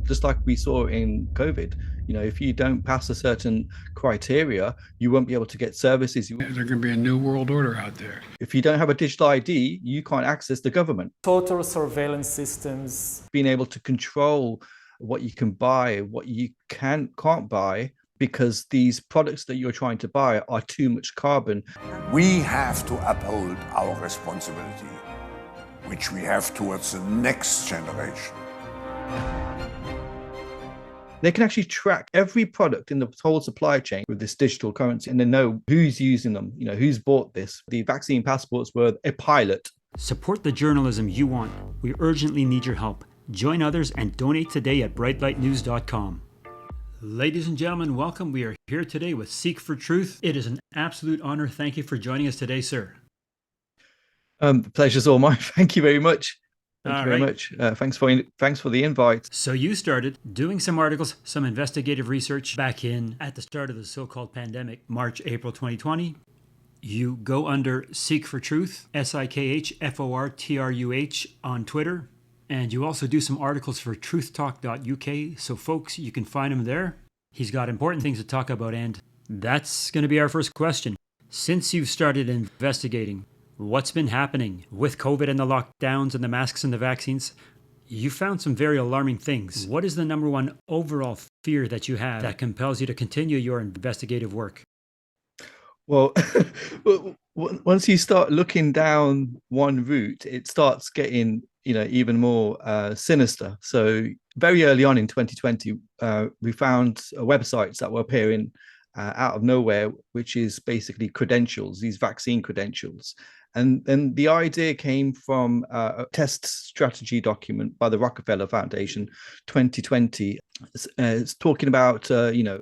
just like we saw in COVID. If you don't pass a certain criteria, you won't be able to get services. There's going to be a new world order out there. If you don't have a digital ID, you can't access the government. Total surveillance systems. Being able to control what you can buy, what you can't buy, because these products that you're trying to buy are too much carbon. We have to uphold our responsibility, which we have towards the next generation. They can actually track every product in the whole supply chain with this digital currency, and they know who's using them, who's bought this. The vaccine passports were a pilot. Support the journalism you want. We urgently need your help. Join others and donate today at brightlightnews.com. Ladies and gentlemen, welcome. We are here today with Sikh For Truth. It is an absolute honor. Thank you for joining us today, sir. The pleasure's all mine. Thank you very much. Thank you very right. much. Thanks for the invite. So you started doing some articles, some investigative research back at the start of the so-called pandemic, March, April 2020. You go under Sikh For Truth, SIKHFORTRUH on Twitter. And you also do some articles for truthtalk.uk. So folks, you can find him there. He's got important things to talk about. And that's going to be our first question. Since you've started investigating what's been happening with COVID and the lockdowns and the masks and the vaccines, you found some very alarming things. What is the number one overall fear that you have that compels you to continue your investigative work? Well, once you start looking down one route, it starts getting even more sinister. So very early on in 2020, we found websites that were appearing out of nowhere, which is basically credentials, these vaccine credentials. And then the idea came from a test strategy document by the Rockefeller Foundation, 2020. It's talking about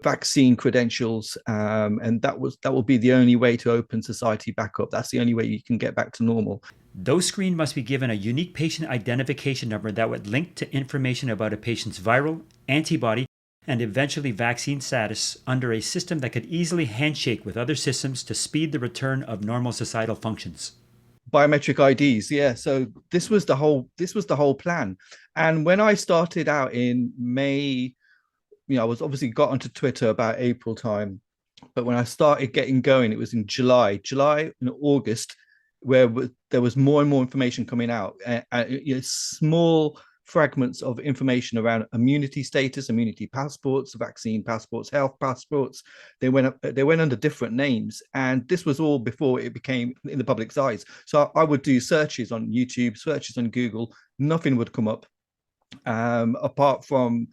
vaccine credentials, and that will be the only way to open society back up. That's the only way you can get back to normal. Those screened must be given a unique patient identification number that would link to information about a patient's viral, antibody, and eventually vaccine status under a system that could easily handshake with other systems to speed the return of normal societal functions. Biometric IDs, yeah. So this was the whole plan. And when I started out in May, I was obviously got onto Twitter about April time, but when I started getting going, it was in July and August, where there was more and more information coming out, small fragments of information around immunity status, immunity passports, vaccine passports, health passports. They went under different names, and this was all before it became in the public's eyes. So I would do searches on YouTube, searches on Google. Nothing would come up, apart from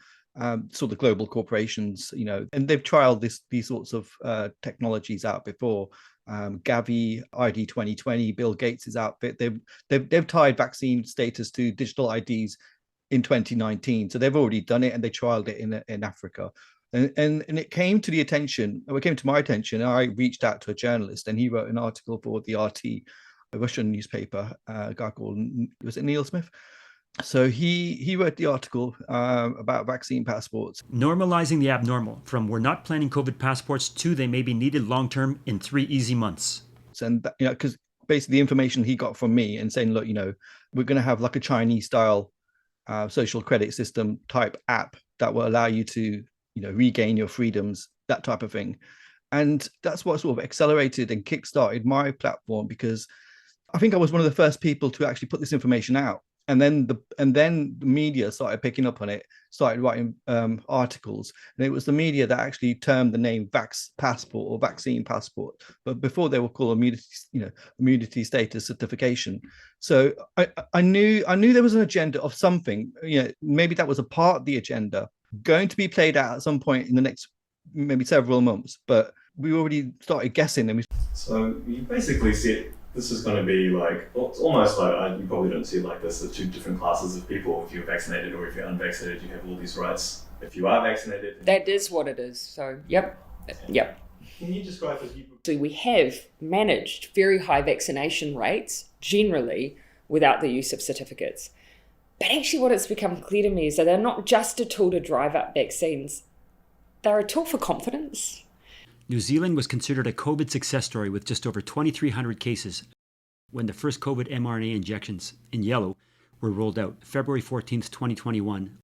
sort of global corporations, and they've trialed these sorts of technologies out before. Gavi, ID 2020, Bill Gates' outfit. They've tied vaccine status to digital IDs in 2019, so they've already done it, and they trialed it in Africa. And it came to my attention. I reached out to a journalist, and he wrote an article for the RT, a Russian newspaper, a guy called, was it Neil Smith? So he wrote the article about vaccine passports. Normalizing the abnormal, from we're not planning COVID passports to they may be needed long-term in 3 easy months. And because basically the information he got from me and saying, look, we're going to have like a Chinese style social credit system type app that will allow you to, regain your freedoms, that type of thing. And that's what sort of accelerated and kickstarted my platform, because I think I was one of the first people to actually put this information out. And then the media started picking up on it, started writing articles, and it was the media that actually termed the name Vax Passport or Vaccine Passport. But before, they were called immunity status certification. So I knew there was an agenda of something. Maybe that was a part of the agenda going to be played out at some point in the next maybe several months. But we already started guessing. So you basically said this is going to be like, well, it's almost like, you probably don't see it like this, the two different classes of people. If you're vaccinated or if you're unvaccinated, you have all these rights. If you are vaccinated... That is what it is. So, yep. Can you describe for people? So we have managed very high vaccination rates, generally, without the use of certificates. But actually what it's become clear to me is that they're not just a tool to drive up vaccines. They're a tool for confidence. New Zealand was considered a COVID success story with just over 2,300 cases when the first COVID mRNA injections, in yellow, were rolled out February 14th, 2021.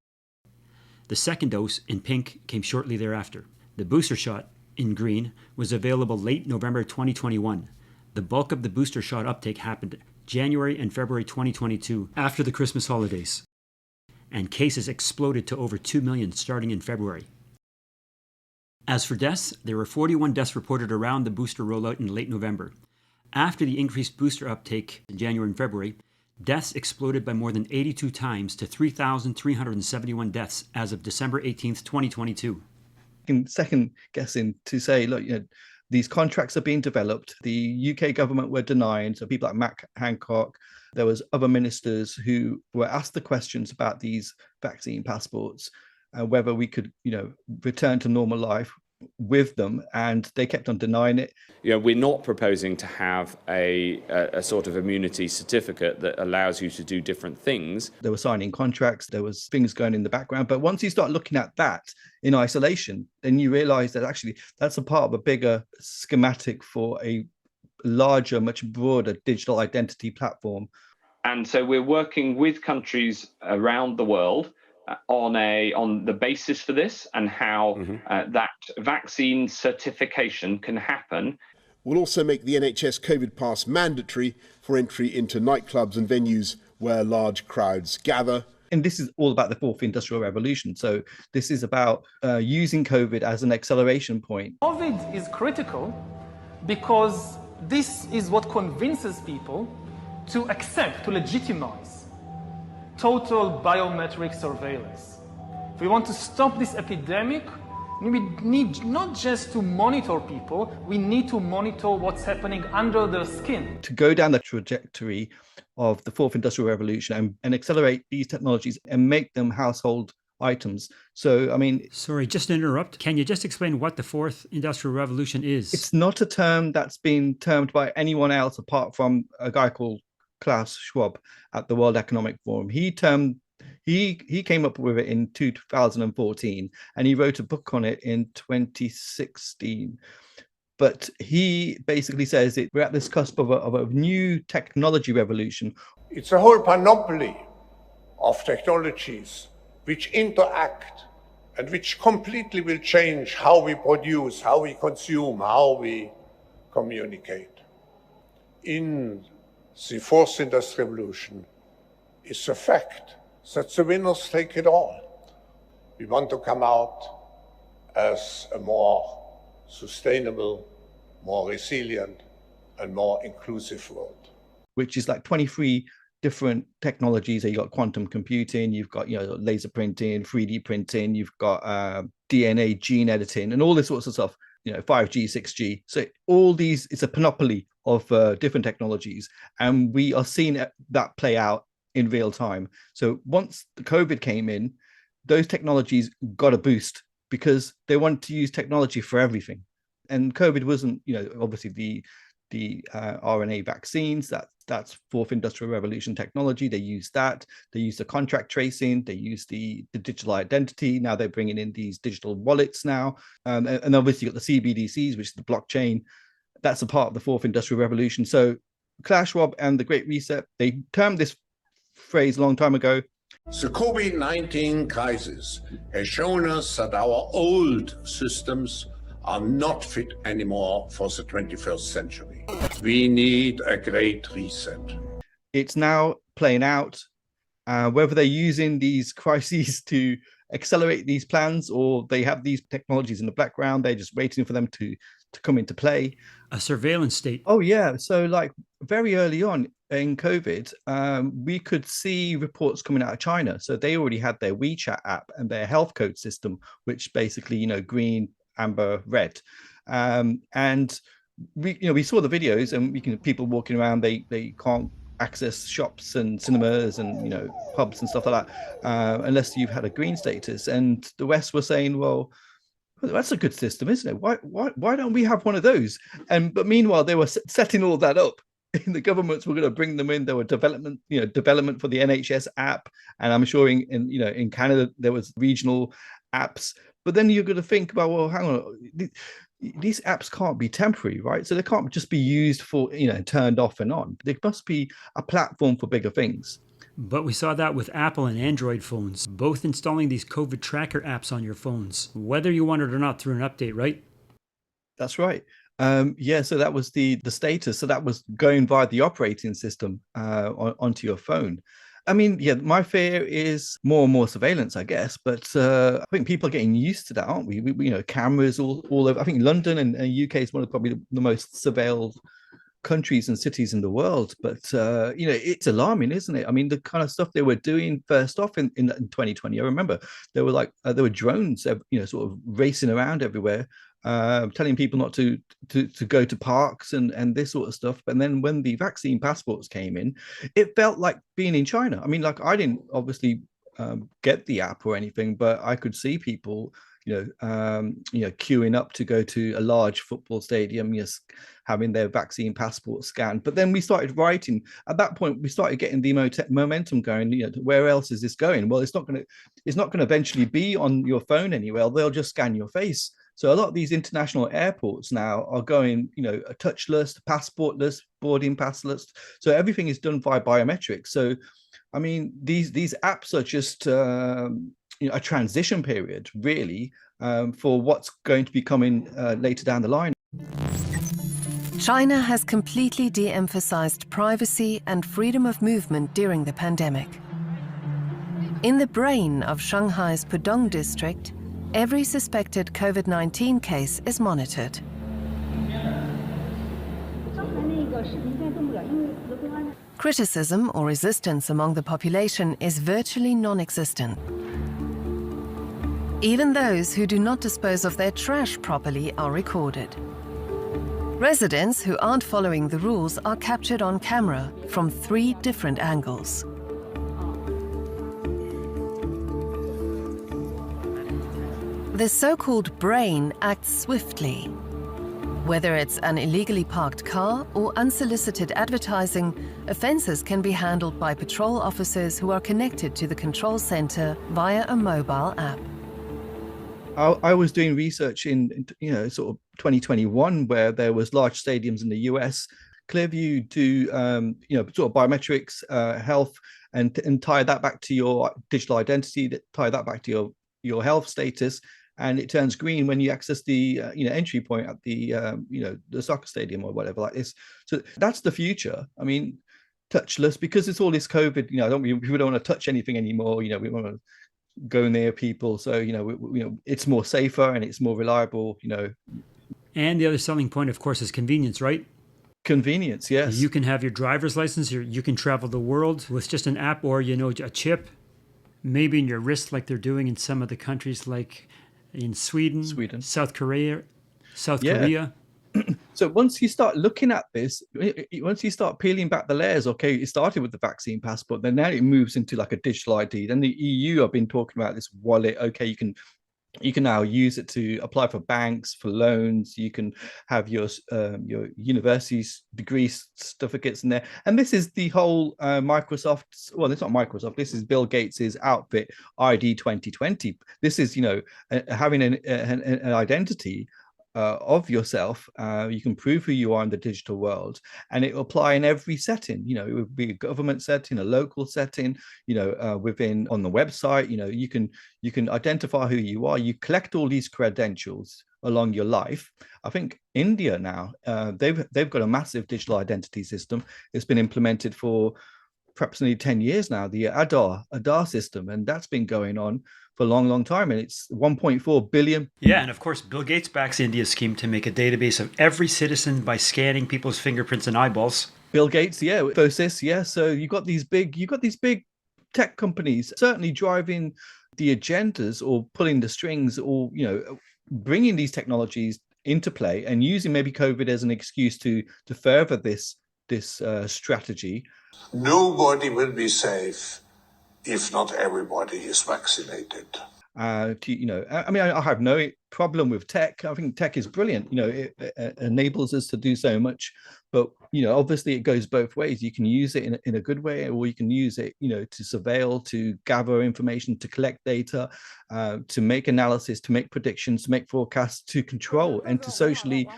The second dose, in pink, came shortly thereafter. The booster shot, in green, was available late November 2021. The bulk of the booster shot uptake happened January and February 2022, after the Christmas holidays. And cases exploded to over 2 million starting in February. As for deaths, there were 41 deaths reported around the booster rollout in late November. After the increased booster uptake in January and February, deaths exploded by more than 82 times to 3,371 deaths as of December 18th, 2022. Second guessing to say, look, these contracts are being developed. The UK government were denying. So people like Matt Hancock, there was other ministers who were asked the questions about these vaccine passports, whether we could, return to normal life with them, and they kept on denying it. We're not proposing to have a sort of immunity certificate that allows you to do different things. They were signing contracts, there was things going in the background, but once you start looking at that in isolation, then you realize that actually that's a part of a bigger schematic for a larger, much broader digital identity platform. And so we're working with countries around the world on the basis for this and how that vaccine certification can happen. We'll also make the NHS COVID pass mandatory for entry into nightclubs and venues where large crowds gather. And this is all about the fourth industrial revolution. So this is about using COVID as an acceleration point. COVID is critical because this is what convinces people to accept, to legitimize total biometric surveillance. If we want to stop this epidemic, we need not just to monitor people, we need to monitor what's happening under their skin. To go down the trajectory of the fourth industrial revolution and accelerate these technologies and make them household items. So, Sorry, just to interrupt. Can you just explain what the fourth industrial revolution is? It's not a term that's been termed by anyone else apart from a guy called Klaus Schwab at the World Economic Forum. He came up with it in 2014, and he wrote a book on it in 2016. But he basically says we're at this cusp of a new technology revolution. It's a whole panoply of technologies which interact and which completely will change how we produce, how we consume, how we communicate. In the fourth industrial revolution is a fact that the winners take it all. We want to come out as a more sustainable, more resilient, and more inclusive world. Which is like 23 different technologies. So you've got quantum computing, you've got laser printing, 3D printing, you've got DNA gene editing, and all this sorts of stuff. 5G, 6G. So all these, it's a panoply of different technologies, and we are seeing that play out in real time. So once the COVID came in, those technologies got a boost because they want to use technology for everything. And COVID wasn't, obviously the RNA vaccines, that's fourth industrial revolution technology. They use that. They use the contract tracing. They use the digital identity. Now they're bringing in these digital wallets now. And obviously you've got the CBDCs, which is the blockchain. That's a part of the fourth industrial revolution. So Klaus Schwab and the Great Reset, they termed this phrase a long time ago. The COVID-19 crisis has shown us that our old systems are not fit anymore for the 21st century. We need a great reset. It's now playing out, whether they're using these crises to accelerate these plans or they have these technologies in the background, they're just waiting for them to come into play. A surveillance state. Oh, yeah. So like very early on in COVID, we could see reports coming out of China. So they already had their WeChat app and their health code system, which basically, green, amber, red, and we saw the videos, and people walking around, they can't access shops and cinemas and pubs and stuff like that unless you've had a green status. And the West was saying, well, that's a good system, isn't it? Why don't we have one of those? But meanwhile, they were setting all that up. The governments were going to bring them in. There were development for the NHS app, and I'm sure in Canada there was regional apps. But then you're going to think about, well, hang on, these apps can't be temporary, right? So they can't just be used for, turned off and on. There must be a platform for bigger things. But we saw that with Apple and Android phones, both installing these COVID tracker apps on your phones, whether you want it or not, through an update, right? That's right. Yeah, so that was the status. So that was going via the operating system onto your phone. I mean, yeah, my fear is more and more surveillance, I guess. But I think people are getting used to that, aren't we? Cameras all over. I think London and UK is one of probably the most surveilled countries and cities in the world. But it's alarming, isn't it? I mean, the kind of stuff they were doing first off in 2020. I remember there were drones, sort of racing around everywhere, telling people not to go to parks and this sort of stuff. And then when the vaccine passports came in, it felt like being in China. I mean, like I didn't obviously get the app or anything, but I could see people, queuing up to go to a large football stadium, having their vaccine passport scanned. But then we started writing. At that point, we started getting the momentum going. Where else is this going? Well, it's not going to eventually be on your phone anywhere. They'll just scan your face. So a lot of these international airports now are going, a touchless, passportless, boarding passless. So everything is done via biometrics. So, I mean, these apps are just a transition period, really, for what's going to be coming later down the line. China has completely de-emphasized privacy and freedom of movement during the pandemic. In the brain of Shanghai's Pudong district, every suspected COVID-19 case is monitored. Criticism or resistance among the population is virtually non-existent. Even those who do not dispose of their trash properly are recorded. Residents who aren't following the rules are captured on camera from 3 different angles. The so-called brain acts swiftly. Whether it's an illegally parked car or unsolicited advertising, offences can be handled by patrol officers who are connected to the control centre via a mobile app. I was doing research in sort of 2021 where there was large stadiums in the US. Clearview do sort of biometrics, health, and tie that back to your digital identity, tie that back to your health status, and it turns green when you access the entry point at the the soccer stadium or whatever like this. So that's the future. I mean, touchless, because it's all this COVID. We don't want to touch anything anymore. We want to go near people, so it's more safer and it's more reliable. And the other selling point, of course, is convenience, right? Convenience, yes. You can have your driver's license, you can travel the world with just an app or a chip, maybe in your wrist, like they're doing in some of the countries, like in Sweden, South Korea. So once you start looking at this, once you start peeling back the layers, okay, it started with the vaccine passport, then now it moves into like a digital ID. Then the EU have been talking about this wallet. Okay, you can now use it to apply for banks, for loans. You can have your university's degree certificates in there. And this is the whole Microsoft's, well, it's not Microsoft, this is Bill Gates's outfit, ID 2020. This is, having an identity of yourself. You can prove who you are in the digital world, and it will apply in every setting. It would be a government setting, a local setting, within on the website. You can identify who you are. You collect all these credentials along your life. I think India now, they've got a massive digital identity system. It's been implemented for perhaps nearly 10 years now, the Aadhaar system, and that's been going on for a long time, and it's 1.4 billion. Yeah, and of course, Bill Gates backs India's scheme to make a database of every citizen by scanning people's fingerprints and eyeballs. Bill Gates, yeah, Infosys, yeah. So you got these big tech companies certainly driving the agendas or pulling the strings, or bringing these technologies into play and using maybe COVID as an excuse to further this strategy. Nobody will be safe if not everybody is vaccinated. I have no problem with tech. I think tech is brilliant. It enables us to do so much, but obviously it goes both ways. You can use it in a good way, or you can use it, to surveil, to gather information, to collect data, to make analysis, to make predictions, to make forecasts, to control, and to socially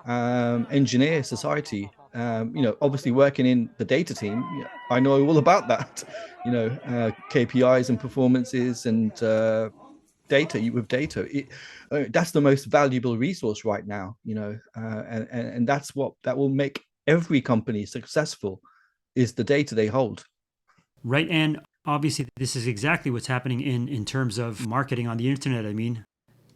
engineer society. Obviously working in the data team, I know all about that. KPIs and performances and data with data. That's the most valuable resource right now. And that's what that will make every company successful, is the data they hold. Right, and obviously this is exactly what's happening in terms of marketing on the internet. I mean,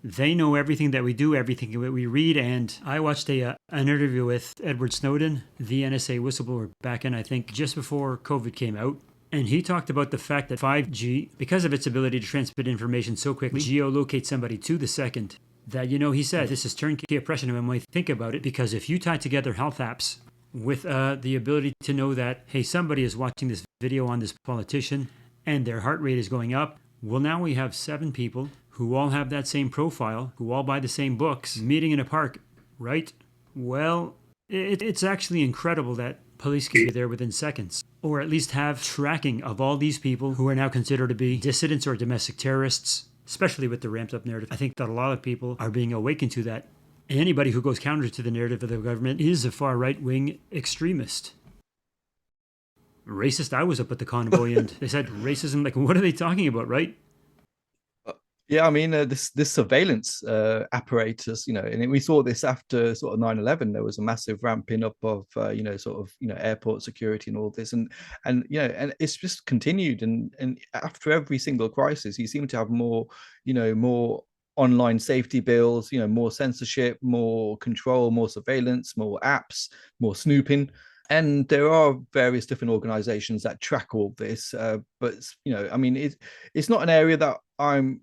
they know everything that we do, everything that we read. And I watched an interview with Edward Snowden, the NSA whistleblower, back in, I think, just before COVID came out. And he talked about the fact that 5G, because of its ability to transmit information so quickly, geolocate somebody to the second, that, he said this is turnkey oppression. And when we think about it, because if you tie together health apps with the ability to know that, hey, somebody is watching this video on this politician and their heart rate is going up, well, now we have 7 people who all have that same profile, who all buy the same books, meeting in a park, right? Well, it's actually incredible that police can be there within seconds, or at least have tracking of all these people who are now considered to be dissidents or domestic terrorists, especially with the ramped up narrative. I think that a lot of people are being awakened to that. Anybody who goes counter to the narrative of the government is a far right-wing extremist. Racist, I was up at the convoy and they said racism, like, what are they talking about, right? Yeah, I mean, this surveillance apparatus, and we saw this after sort of 9/11. There was a massive ramping up of, airport security and all this, and it's just continued. And after every single crisis, you seem to have more online safety bills, more censorship, more control, more surveillance, more apps, more snooping. And there are various different organizations that track all this, but I mean, it's not an area that I'm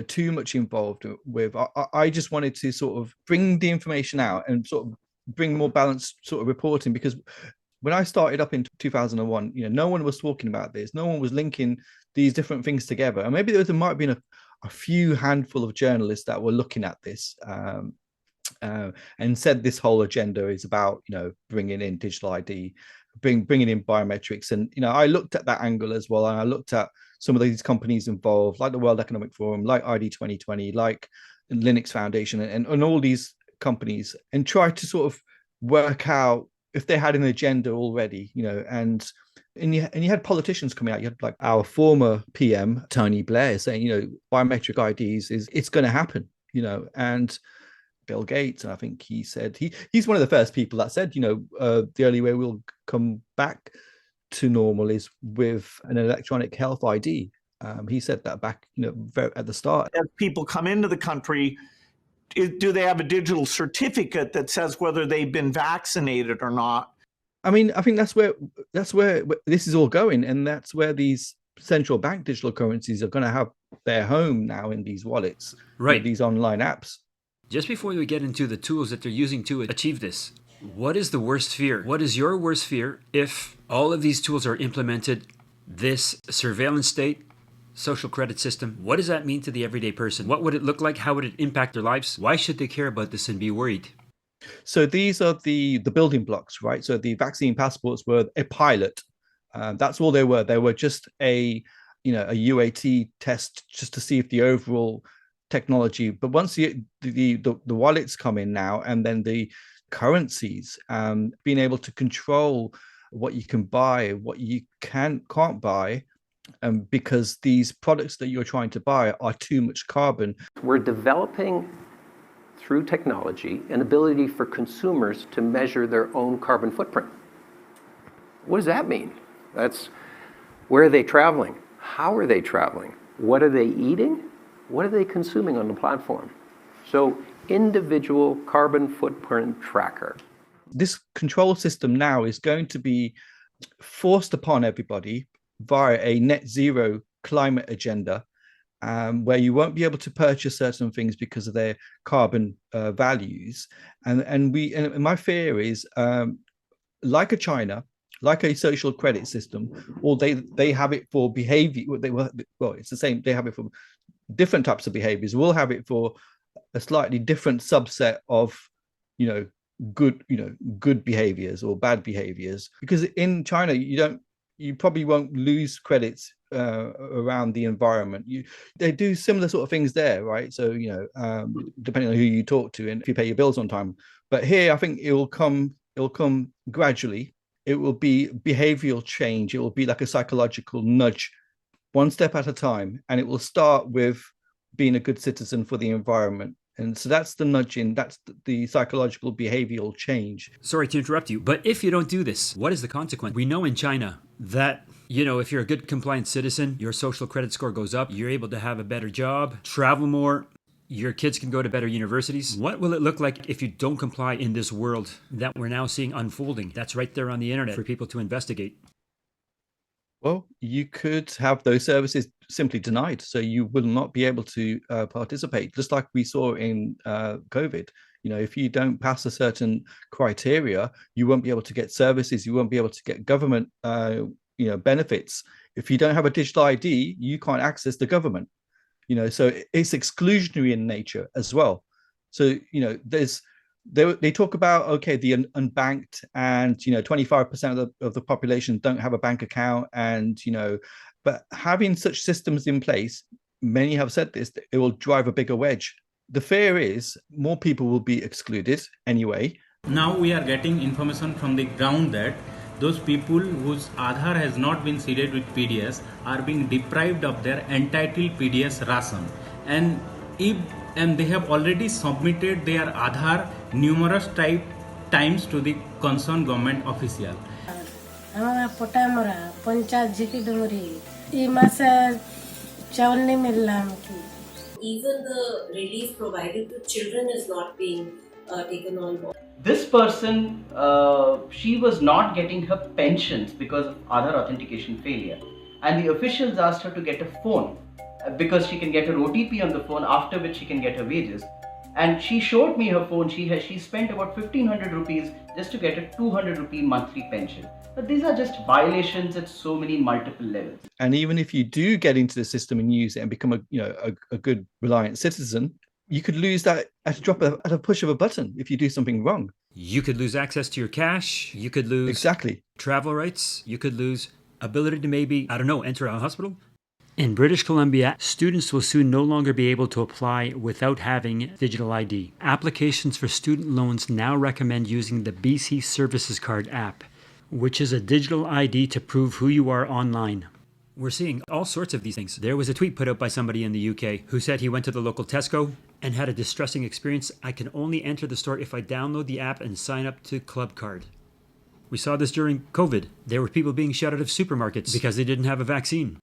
too much involved with. I just wanted to sort of bring the information out and sort of bring more balanced sort of reporting, because when I started up in 2001, no one was talking about this. No one was linking these different things together. And maybe there might have been a few handful of journalists that were looking at this and said this whole agenda is about, bringing in digital ID, bringing in biometrics. And, I looked at that angle as well. And I looked at some of these companies involved, like the World Economic Forum, like ID 2020, like Linux Foundation, and all these companies, and tried to sort of work out if they had an agenda already, and you had politicians coming out. You had like our former PM, Tony Blair, saying, biometric IDs it's going to happen, and Bill Gates, I think he said, he's one of the first people that said, the only way we'll come back to normal is with an electronic health ID. He said that back, at the start. As people come into the country, do they have a digital certificate that says whether they've been vaccinated or not? I mean, I think that's where this is all going, and that's where these central bank digital currencies are going to have their home now, in these wallets, right? These online apps. Just before we get into the tools that they're using to achieve this, what is the worst fear? What is your worst fear if all of these tools are implemented? This surveillance state, social credit system, what does that mean to the everyday person? What would it look like? How would it impact their lives? Why should they care about this and be worried? So these are the building blocks, right? So the vaccine passports were a pilot. That's all they were. They were just a UAT test, just to see if the overall technology. But once the wallets come in now, and then the currencies, being able to control what you can buy, what you can't buy, because these products that you're trying to buy are too much carbon. We're developing, through technology, an ability for consumers to measure their own carbon footprint. What does that mean? That's, where are they traveling? How are they traveling? What are they eating? What are they consuming on the platform? So, individual carbon footprint tracker. This control system now is going to be forced upon everybody via a net zero climate agenda, where you won't be able to purchase certain things because of their carbon values. And my fear is, like a China, like a social credit system, or they have it for behavior. Well, it's the same. They have it for different types of behaviors. We'll have it for a slightly different subset of, good behaviors or bad behaviors. Because in China, you probably won't lose credits around the environment. They do similar sort of things there, right? So, depending on who you talk to and if you pay your bills on time. But here, I think it will come It'll come gradually. It will be behavioral change. It will be like a psychological nudge, one step at a time. And it will start with being a good citizen for the environment. And so that's the nudging, that's the psychological behavioral change. Sorry to interrupt you, but if you don't do this, what is the consequence? We know in China that, if you're a good compliant citizen, your social credit score goes up, you're able to have a better job, travel more, your kids can go to better universities. What will it look like if you don't comply in this world that we're now seeing unfolding? That's right there on the internet for people to investigate. Well, you could have those services simply denied. So you will not be able to participate, just like we saw in COVID. If you don't pass a certain criteria, you won't be able to get services. You won't be able to get government, benefits. If you don't have a digital ID, you can't access the government. So it's exclusionary in nature as well. So, they talk about, the unbanked, and 25% of the population don't have a bank account, and but having such systems in place, many have said this, it will drive a bigger wedge. The fear is more people will be excluded anyway. Now we are getting information from the ground that those people whose Aadhaar has not been seeded with PDS are being deprived of their entitled PDS ration, and they have already submitted their Aadhaar numerous times to the concerned government official. Even the relief provided to children is not being taken on board. This person, she was not getting her pensions because of Aadhaar authentication failure, and the officials asked her to get a phone because she can get her OTP on the phone, after which she can get her wages. And she showed me her phone. She spent about 1,500 rupees just to get a 200 rupee monthly pension. But these are just violations at so many multiple levels. And even if you do get into the system and use it and become a good reliant citizen, you could lose that at a push of a button if you do something wrong. You could lose access to your cash. You could lose travel rights. You could lose ability to maybe, enter a hospital. In British Columbia, students will soon no longer be able to apply without having digital ID. Applications for student loans now recommend using the BC Services Card app, which is a digital ID to prove who you are online. We're seeing all sorts of these things. There was a tweet put out by somebody in the UK who said he went to the local Tesco and had a distressing experience. I can only enter the store if I download the app and sign up to Club Card. We saw this during COVID. There were people being shut out of supermarkets because they didn't have a vaccine.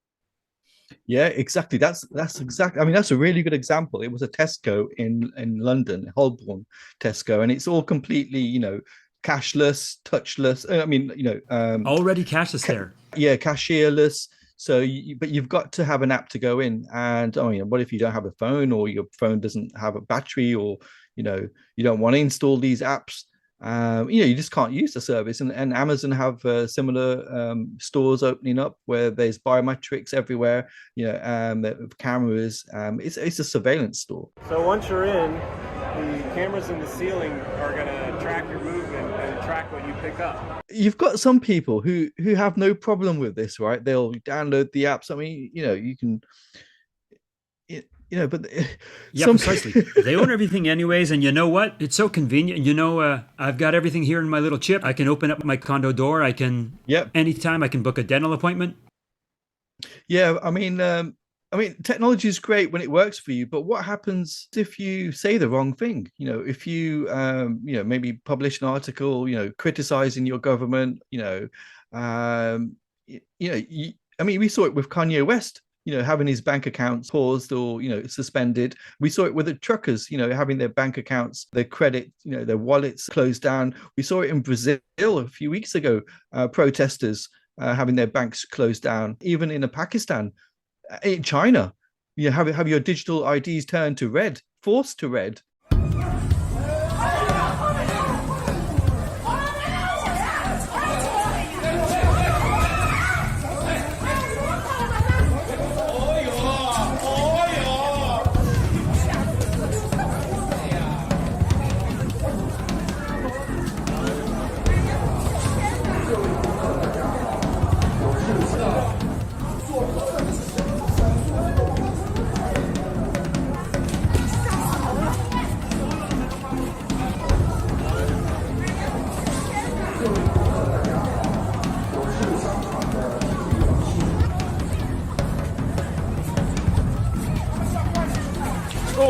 Yeah, exactly. That's exactly. That's a really good example. It was a Tesco in London, Holborn Tesco, and it's all completely, cashless, touchless. Already cashless there. Yeah, cashierless. So, but you've got to have an app to go in. And what if you don't have a phone, or your phone doesn't have a battery, or you don't want to install these apps? You just can't use the service. And Amazon have similar stores opening up where there's biometrics everywhere, cameras. It's a surveillance store. So once you're in, the cameras in the ceiling are going to track your movement and track what you pick up. You've got some people who have no problem with this, right? They'll download the apps. You can... but yeah, precisely. They own everything anyways, and you know what? It's so convenient. I've got everything here in my little chip. I can open up my condo door. I can, anytime I can book a dental appointment. Yeah, technology is great when it works for you, but what happens if you say the wrong thing? If you, maybe publish an article, criticizing your government. We saw it with Kanye West. Having his bank accounts paused or, suspended. We saw it with the truckers, having their bank accounts, their credit, their wallets closed down. We saw it in Brazil a few weeks ago, protesters having their banks closed down. Even in Pakistan, in China, have your digital IDs turned to red, forced to red.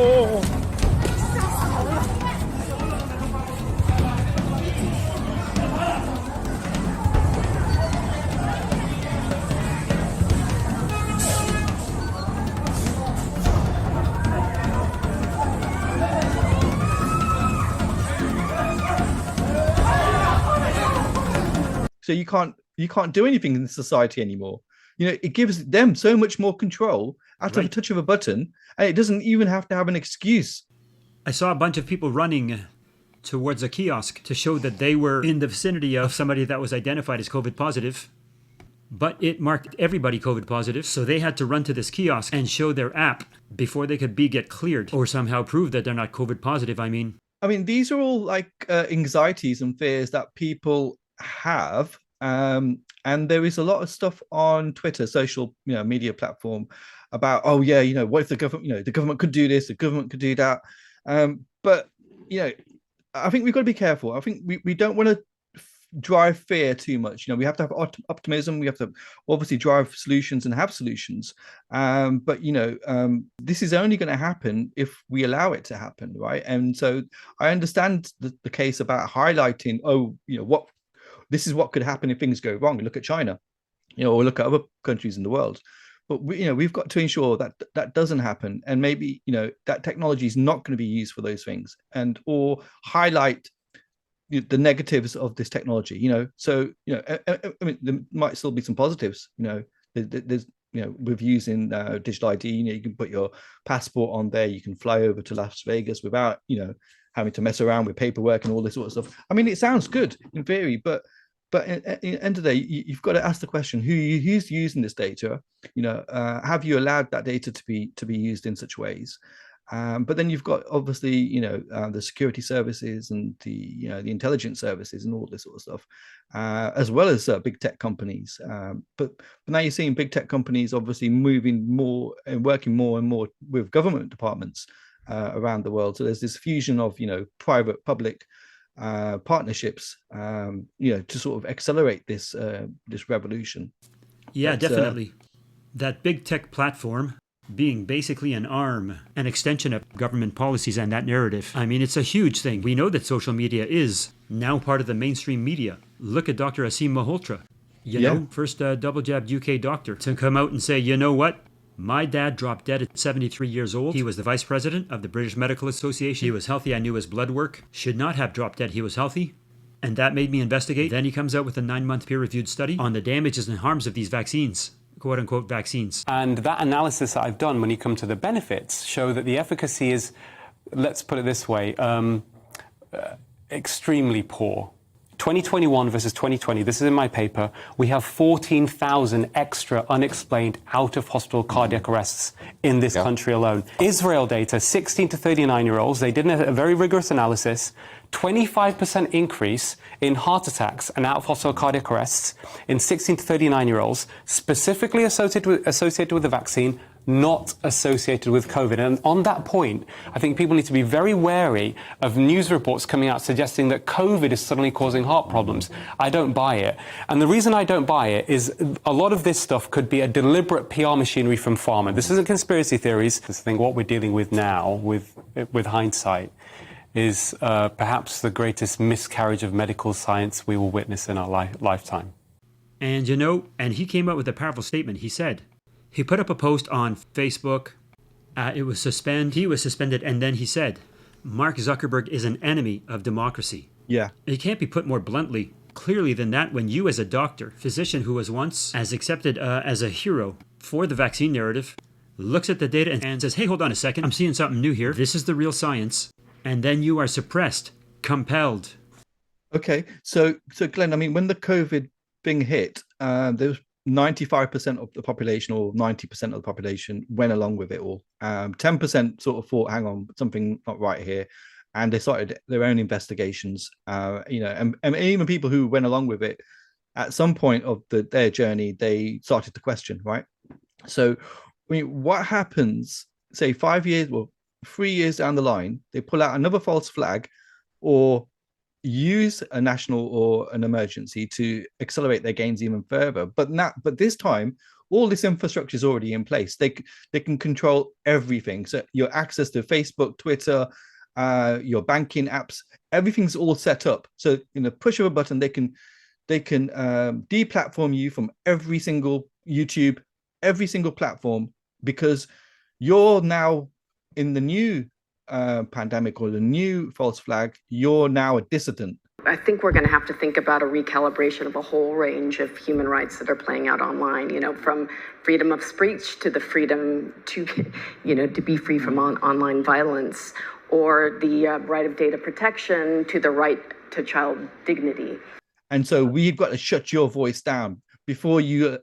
So you can't do anything in society anymore. You know, it gives them so much more control out of a touch of a button, and it doesn't even have to have an excuse. I saw a bunch of people running towards a kiosk to show that they were in the vicinity of somebody that was identified as COVID positive, but it marked everybody COVID positive, so they had to run to this kiosk and show their app before they could get cleared or somehow prove that they're not COVID positive. I mean, these are all like anxieties and fears that people have, and there is a lot of stuff on Twitter, social media platform, about, oh yeah, what if the government, the government could do this, the government could do that, but I think we've got to be careful. I think we don't want to drive fear too much. We have to have optimism. We have to obviously drive solutions and have solutions. But this is only going to happen if we allow it to happen, right? And so I understand the case about highlighting, this is what could happen if things go wrong. Look at China, or look at other countries in the world. But we've got to ensure that that doesn't happen, and maybe that technology is not going to be used for those things, or highlight the negatives of this technology. So I mean, there might still be some positives. There's with using digital ID. You can put your passport on there. You can fly over to Las Vegas without having to mess around with paperwork and all this sort of stuff. I mean, it sounds good in theory, but at the end of the day, you've got to ask the question: who's using this data? Have you allowed that data to be used in such ways? But then you've got obviously the security services and the intelligence services and all this sort of stuff, as well as big tech companies. But now you're seeing big tech companies obviously moving more and working more and more with government departments around the world. So there's this fusion of private public partnerships, to sort of accelerate this revolution. Yeah, definitely. That big tech platform being basically an arm, an extension of government policies and that narrative. I mean, it's a huge thing. We know that social media is now part of the mainstream media. Look at Dr. Aseem Maholtra, first double-jabbed UK doctor to come out and say, you know what? My dad dropped dead at 73 years old. He was the vice president of the British Medical Association. He was healthy. I knew his blood work. Should not have dropped dead. He was healthy. And that made me investigate. Then he comes out with a 9-month peer-reviewed study on the damages and harms of these vaccines, quote-unquote vaccines. And that analysis that I've done when you come to the benefits show that the efficacy is, let's put it this way, extremely poor. 2021 versus 2020, this is in my paper, we have 14,000 extra unexplained out-of-hospital cardiac arrests in this country alone. Israel data, 16 to 39-year-olds, they did a very rigorous analysis, 25% increase in heart attacks and out-of-hospital cardiac arrests in 16 to 39-year-olds, specifically associated with the vaccine, not associated with COVID. And on that point, I think people need to be very wary of news reports coming out suggesting that COVID is suddenly causing heart problems. I don't buy it. And the reason I don't buy it is a lot of this stuff could be a deliberate PR machinery from pharma. This isn't conspiracy theories. I think what we're dealing with now, with hindsight, is perhaps the greatest miscarriage of medical science we will witness in our lifetime. And and he came out with a powerful statement. He said, he put up a post on Facebook. He was suspended. And then he said, Mark Zuckerberg is an enemy of democracy. Yeah. It can't be put more clearly than that when you as a doctor, physician who was once as accepted as a hero for the vaccine narrative, looks at the data and says, hey, hold on a second. I'm seeing something new here. This is the real science. And then you are suppressed, compelled. Okay. So Glenn, I mean, when the COVID thing hit, there was 95% of the population or 90% of the population went along with it all. 10% sort of thought, hang on, something not right here. And they started their own investigations, and even people who went along with it, at some point of their journey, they started to question, right? So, I mean, what happens, say 5 years or 3 years down the line, they pull out another false flag or use a national or an emergency to accelerate their gains even further. But this time, all this infrastructure is already in place. They can control everything. So your access to Facebook, Twitter, your banking apps, everything's all set up. So in a push of a button, they can deplatform you from every single YouTube, every single platform, because you're now in the new pandemic or the new false flag. You're now a dissident. I think we're going to have to think about a recalibration of a whole range of human rights that are playing out online, from freedom of speech to the freedom to, to be free from online violence, or the right of data protection to the right to child dignity. And so we've got to shut your voice down before you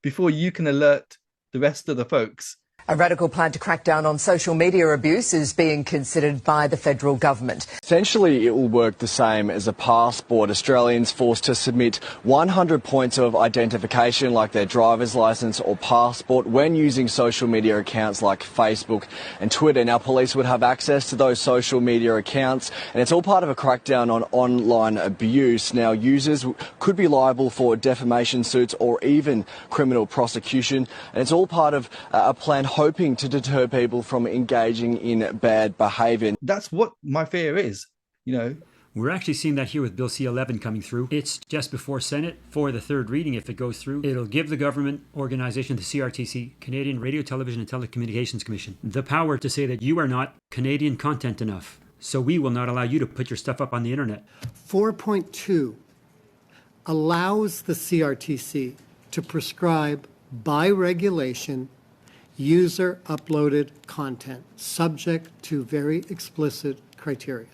can alert the rest of the folks. A radical plan to crack down on social media abuse is being considered by the federal government. Essentially, it will work the same as a passport. Australians forced to submit 100 points of identification, like their driver's licence or passport, when using social media accounts like Facebook and Twitter. Now, police would have access to those social media accounts, and it's all part of a crackdown on online abuse. Now, users could be liable for defamation suits or even criminal prosecution, and it's all part of a plan hoping to deter people from engaging in bad behaviour. That's what my fear is, We're actually seeing that here with Bill C-11 coming through. It's just before Senate for the third reading. If it goes through, it'll give the government organization, the CRTC, Canadian Radio, Television and Telecommunications Commission, the power to say that you are not Canadian content enough. So we will not allow you to put your stuff up on the internet. 4.2 allows the CRTC to prescribe by regulation user-uploaded content, subject to very explicit criteria.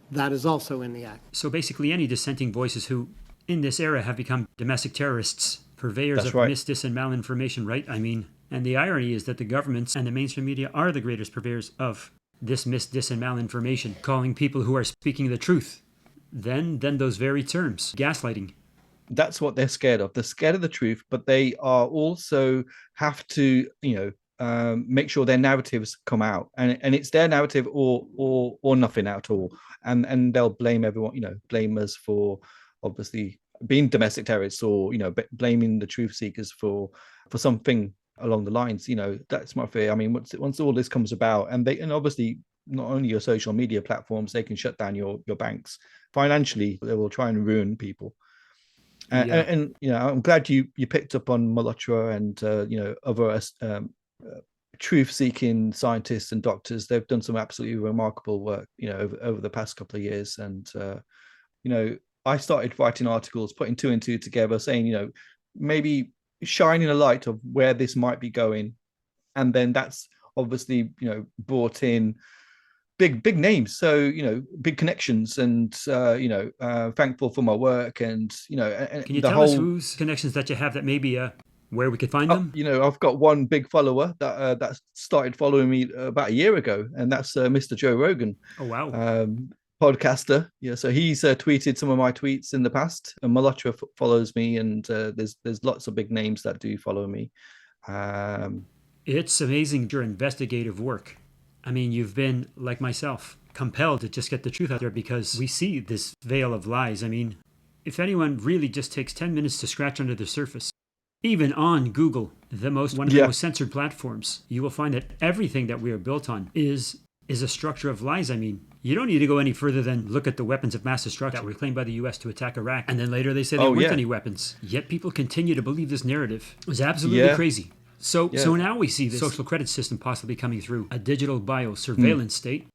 That is also in the Act. So basically any dissenting voices who, in this era, have become domestic terrorists, purveyors That's of right. mis, dis, and malinformation, right? And the irony is that the governments and the mainstream media are the greatest purveyors of this mis, dis, and malinformation, calling people who are speaking the truth. Then those very terms, gaslighting. That's what they're scared of. They're scared of the truth, but they are also have to, make sure their narratives come out, and it's their narrative or nothing at all. And they'll blame everyone, blame us for obviously being domestic terrorists, or blaming the truth seekers for something along the lines. That's my fear. I mean, once all this comes about, and obviously not only your social media platforms, they can shut down your banks financially. They will try and ruin people. And I'm glad you picked up on Maholtra and other truth-seeking scientists and doctors. They've done some absolutely remarkable work, over the past couple of years. And I started writing articles, putting two and two together, saying maybe shining a light of where this might be going, and then that's obviously brought in big names, so big connections, and thankful for my work, and Can you tell us whose connections that you have that maybe where we could find them? I've got one big follower that started following me about a year ago, and that's Mr. Joe Rogan. Oh wow. Podcaster. Yeah, so he's tweeted some of my tweets in the past, and Maholtra follows me, and there's lots of big names that do follow me. It's amazing your investigative work. I mean, you've been, like myself, compelled to just get the truth out there because we see this veil of lies. I mean, if anyone really just takes 10 minutes to scratch under the surface, even on Google, one of the most censored platforms, you will find that everything that we are built on is a structure of lies. I mean, you don't need to go any further than look at the weapons of mass destruction that were claimed by the U.S. to attack Iraq, and then later they say there weren't any weapons. Yet people continue to believe this narrative. It was absolutely crazy. So now we see this social credit system possibly coming through, a digital biosurveillance state.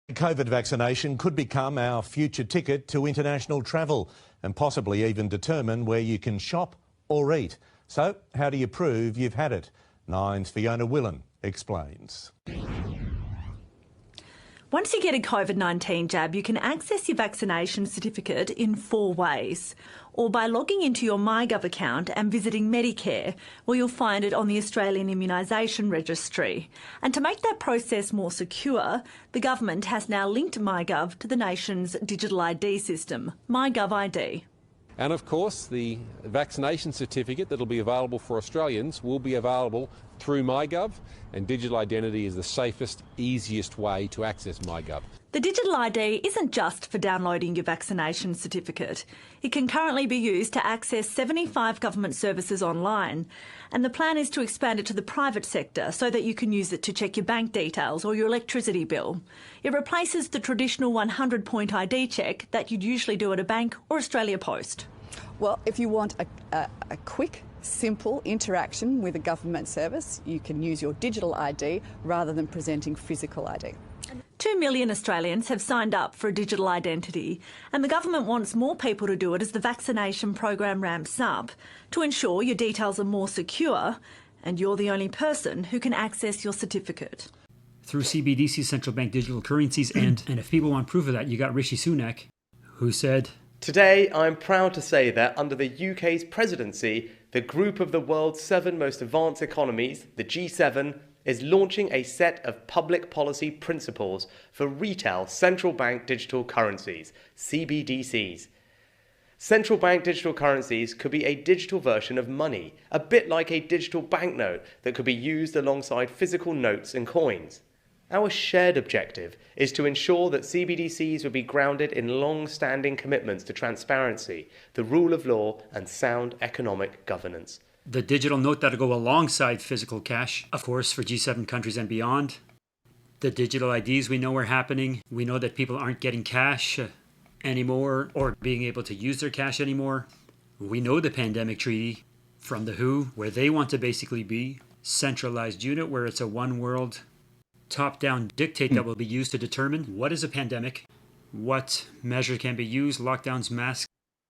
COVID vaccination could become our future ticket to international travel and possibly even determine where you can shop or eat. So how do you prove you've had it? Nine's Fiona Willan explains. Once you get a COVID-19 jab, you can access your vaccination certificate in 4 ways, or by logging into your MyGov account and visiting Medicare, where you'll find it on the Australian Immunisation Registry. And to make that process more secure, the government has now linked MyGov to the nation's digital ID system, MyGov ID. And of course, the vaccination certificate that will be available for Australians will be available through MyGov, and digital identity is the safest, easiest way to access MyGov. The digital ID isn't just for downloading your vaccination certificate. It can currently be used to access 75 government services online, and the plan is to expand it to the private sector so that you can use it to check your bank details or your electricity bill. It replaces the traditional 100-point ID check that you'd usually do at a bank or Australia Post. Well, if you want a quick, simple interaction with a government service, you can use your digital ID rather than presenting physical ID. 2 million Australians have signed up for a digital identity, and the government wants more people to do it as the vaccination program ramps up to ensure your details are more secure and you're the only person who can access your certificate. Through CBDC, central bank digital currencies, and if people want proof of that, you got Rishi Sunak, who said, "Today, I'm proud to say that under the UK's presidency, the group of the world's 7 most advanced economies, the G7, is launching a set of public policy principles for retail central bank digital currencies, CBDCs. Central bank digital currencies could be a digital version of money, a bit like a digital banknote that could be used alongside physical notes and coins. Our shared objective is to ensure that CBDCs will be grounded in long-standing commitments to transparency, the rule of law, and sound economic governance." the digital note that'll go alongside physical cash, of course, for G7 countries and beyond. The digital IDs we know are happening. We know that people aren't getting cash anymore or being able to use their cash anymore. We know the pandemic treaty from the WHO, where they want to basically be centralized unit, where it's a one world top-down dictate that will be used to determine what is a pandemic, what measure can be used, lockdowns, masks,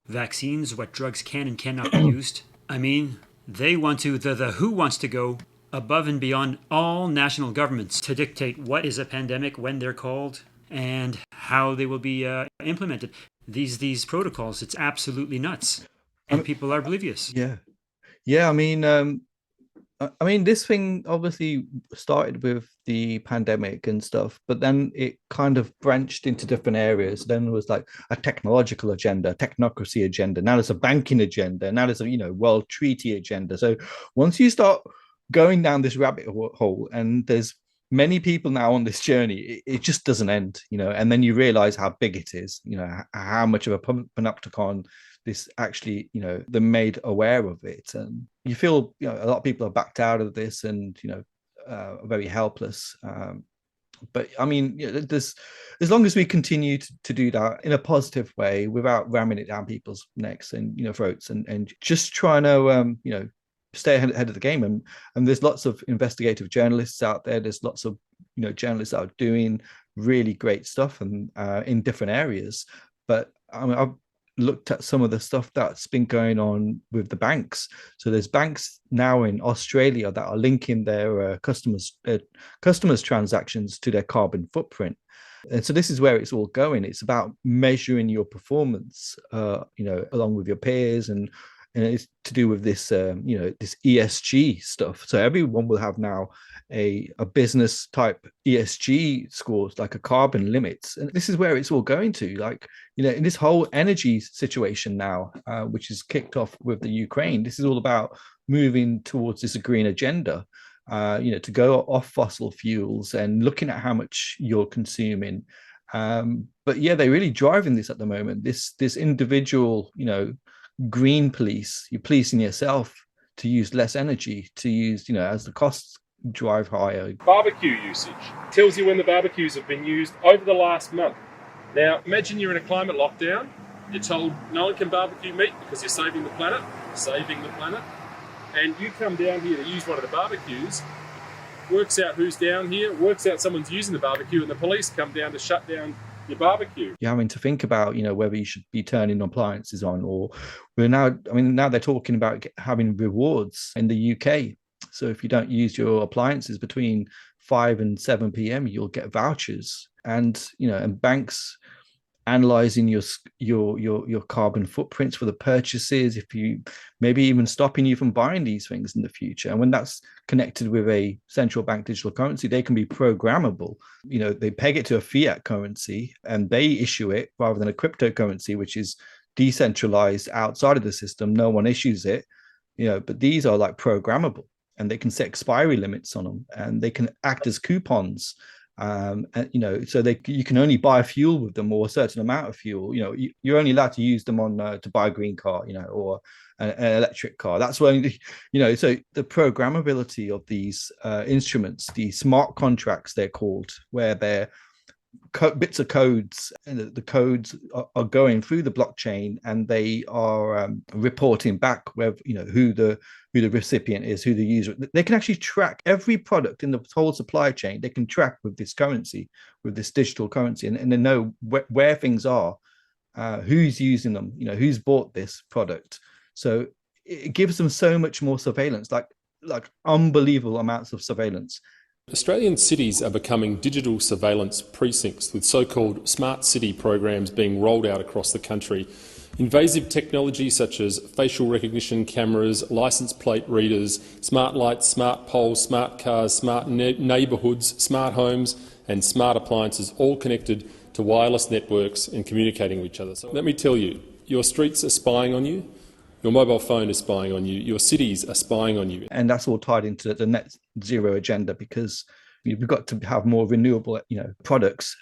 vaccines, what drugs can and cannot be used. I mean, they want to, the WHO wants to go above and beyond all national governments to dictate what is a pandemic, when they're called, and how they will be implemented. These protocols, it's absolutely nuts. And people are oblivious. Yeah. I mean, this thing obviously started with the pandemic and stuff, but then it kind of branched into different areas. Then there was like a technological agenda, technocracy agenda. Now there's a banking agenda. Now there's a world treaty agenda. So once you start going down this rabbit hole, and there's many people now on this journey, it just doesn't end. And then you realize how big it is. How much of a panopticon this actually, they're made aware of it, and you feel, a lot of people are backed out of this, and are very helpless. But I mean, there's, as long as we continue to do that in a positive way, without ramming it down people's necks and throats, and just trying to stay ahead of the game. And there's lots of investigative journalists out there. There's lots of journalists that are doing really great stuff and in different areas. But I mean, I've looked at some of the stuff that's been going on with the banks. So there's banks now in Australia that are linking their customers transactions to their carbon footprint. And so this is where it's all going. It's about measuring your performance, along with your peers, and it's to do with this, this ESG stuff. So everyone will have now a business type ESG scores, like a carbon limits. And this is where it's all going to, like, in this whole energy situation now, which is kicked off with the Ukraine. This is all about moving towards this green agenda, to go off fossil fuels and looking at how much you're consuming. But yeah, they're really driving this at the moment. This individual, green police, you're policing yourself to use less energy, to use, as the costs drive higher. Barbecue usage tells you when the barbecues have been used over the last month. Now, imagine you're in a climate lockdown. You're told no one can barbecue meat because you're saving the planet, and you come down here to use one of the barbecues, works out who's down here, works out someone's using the barbecue, and the police come down to shut down your barbecue. You're having to think about, whether you should be turning appliances on, or now they're talking about having rewards in the UK. So if you don't use your appliances between 5 and 7 p.m, you'll get vouchers. And, and banks analyzing your carbon footprints for the purchases, if you maybe even stopping you from buying these things in the future. And when that's connected with a central bank digital currency, they can be programmable. They peg it to a fiat currency and they issue it rather than a cryptocurrency, which is decentralized outside of the system. No one issues it, but these are like programmable. and they can set expiry limits on them, and they can act as coupons. And, so you can only buy fuel with them, or a certain amount of fuel. You're only allowed to use them on to buy a green car, or an electric car. That's when, so the programmability of these instruments, the smart contracts they're called, where they're bits of codes, and the codes are going through the blockchain, and they are reporting back where who the recipient is, who the user. They can actually track every product in the whole supply chain. They can track with this currency, with this digital currency, and they know where things are, who's using them, who's bought this product. So it gives them so much more surveillance, like unbelievable amounts of surveillance. Australian cities are becoming digital surveillance precincts, with so-called smart city programs being rolled out across the country. Invasive technology such as facial recognition cameras, licence plate readers, smart lights, smart poles, smart cars, smart neighbourhoods, smart homes and smart appliances, all connected to wireless networks and communicating with each other. So let me tell you, your streets are spying on you, your mobile phone is spying on you, your cities are spying on you. And that's all tied into the net zero agenda, because we've got to have more renewable products.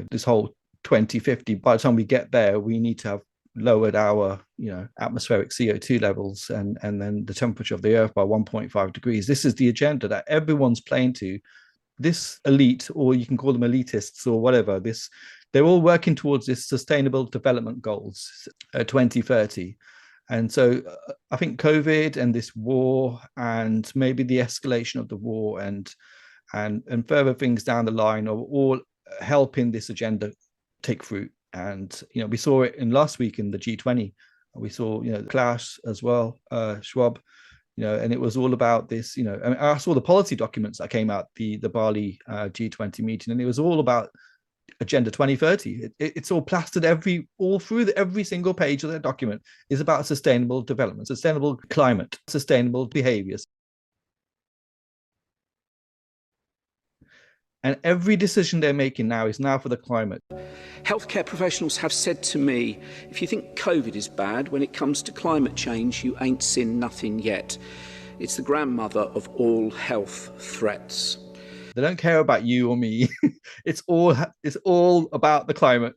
This whole 2050, by the time we get there, we need to have lowered our atmospheric CO2 levels and then the temperature of the earth by 1.5 degrees. This is the agenda that everyone's playing to. This elite, or you can call them elitists or whatever, they're all working towards this sustainable development goals 2030. And so I think COVID and this war, and maybe the escalation of the war and further things down the line, are all helping this agenda take fruit. And we saw it in last week in the G20. We saw Klaus as well, Schwab, and it was all about this. I saw the policy documents that came out the Bali G20 meeting, and it was all about Agenda 2030. It's all plastered all through every single page of that document is about sustainable development, sustainable climate, sustainable behaviors. And every decision they're making now is now for the climate. Healthcare professionals have said to me, if you think COVID is bad, when it comes to climate change, you ain't seen nothing yet. It's the grandmother of all health threats. They don't care about you or me. It's all about the climate.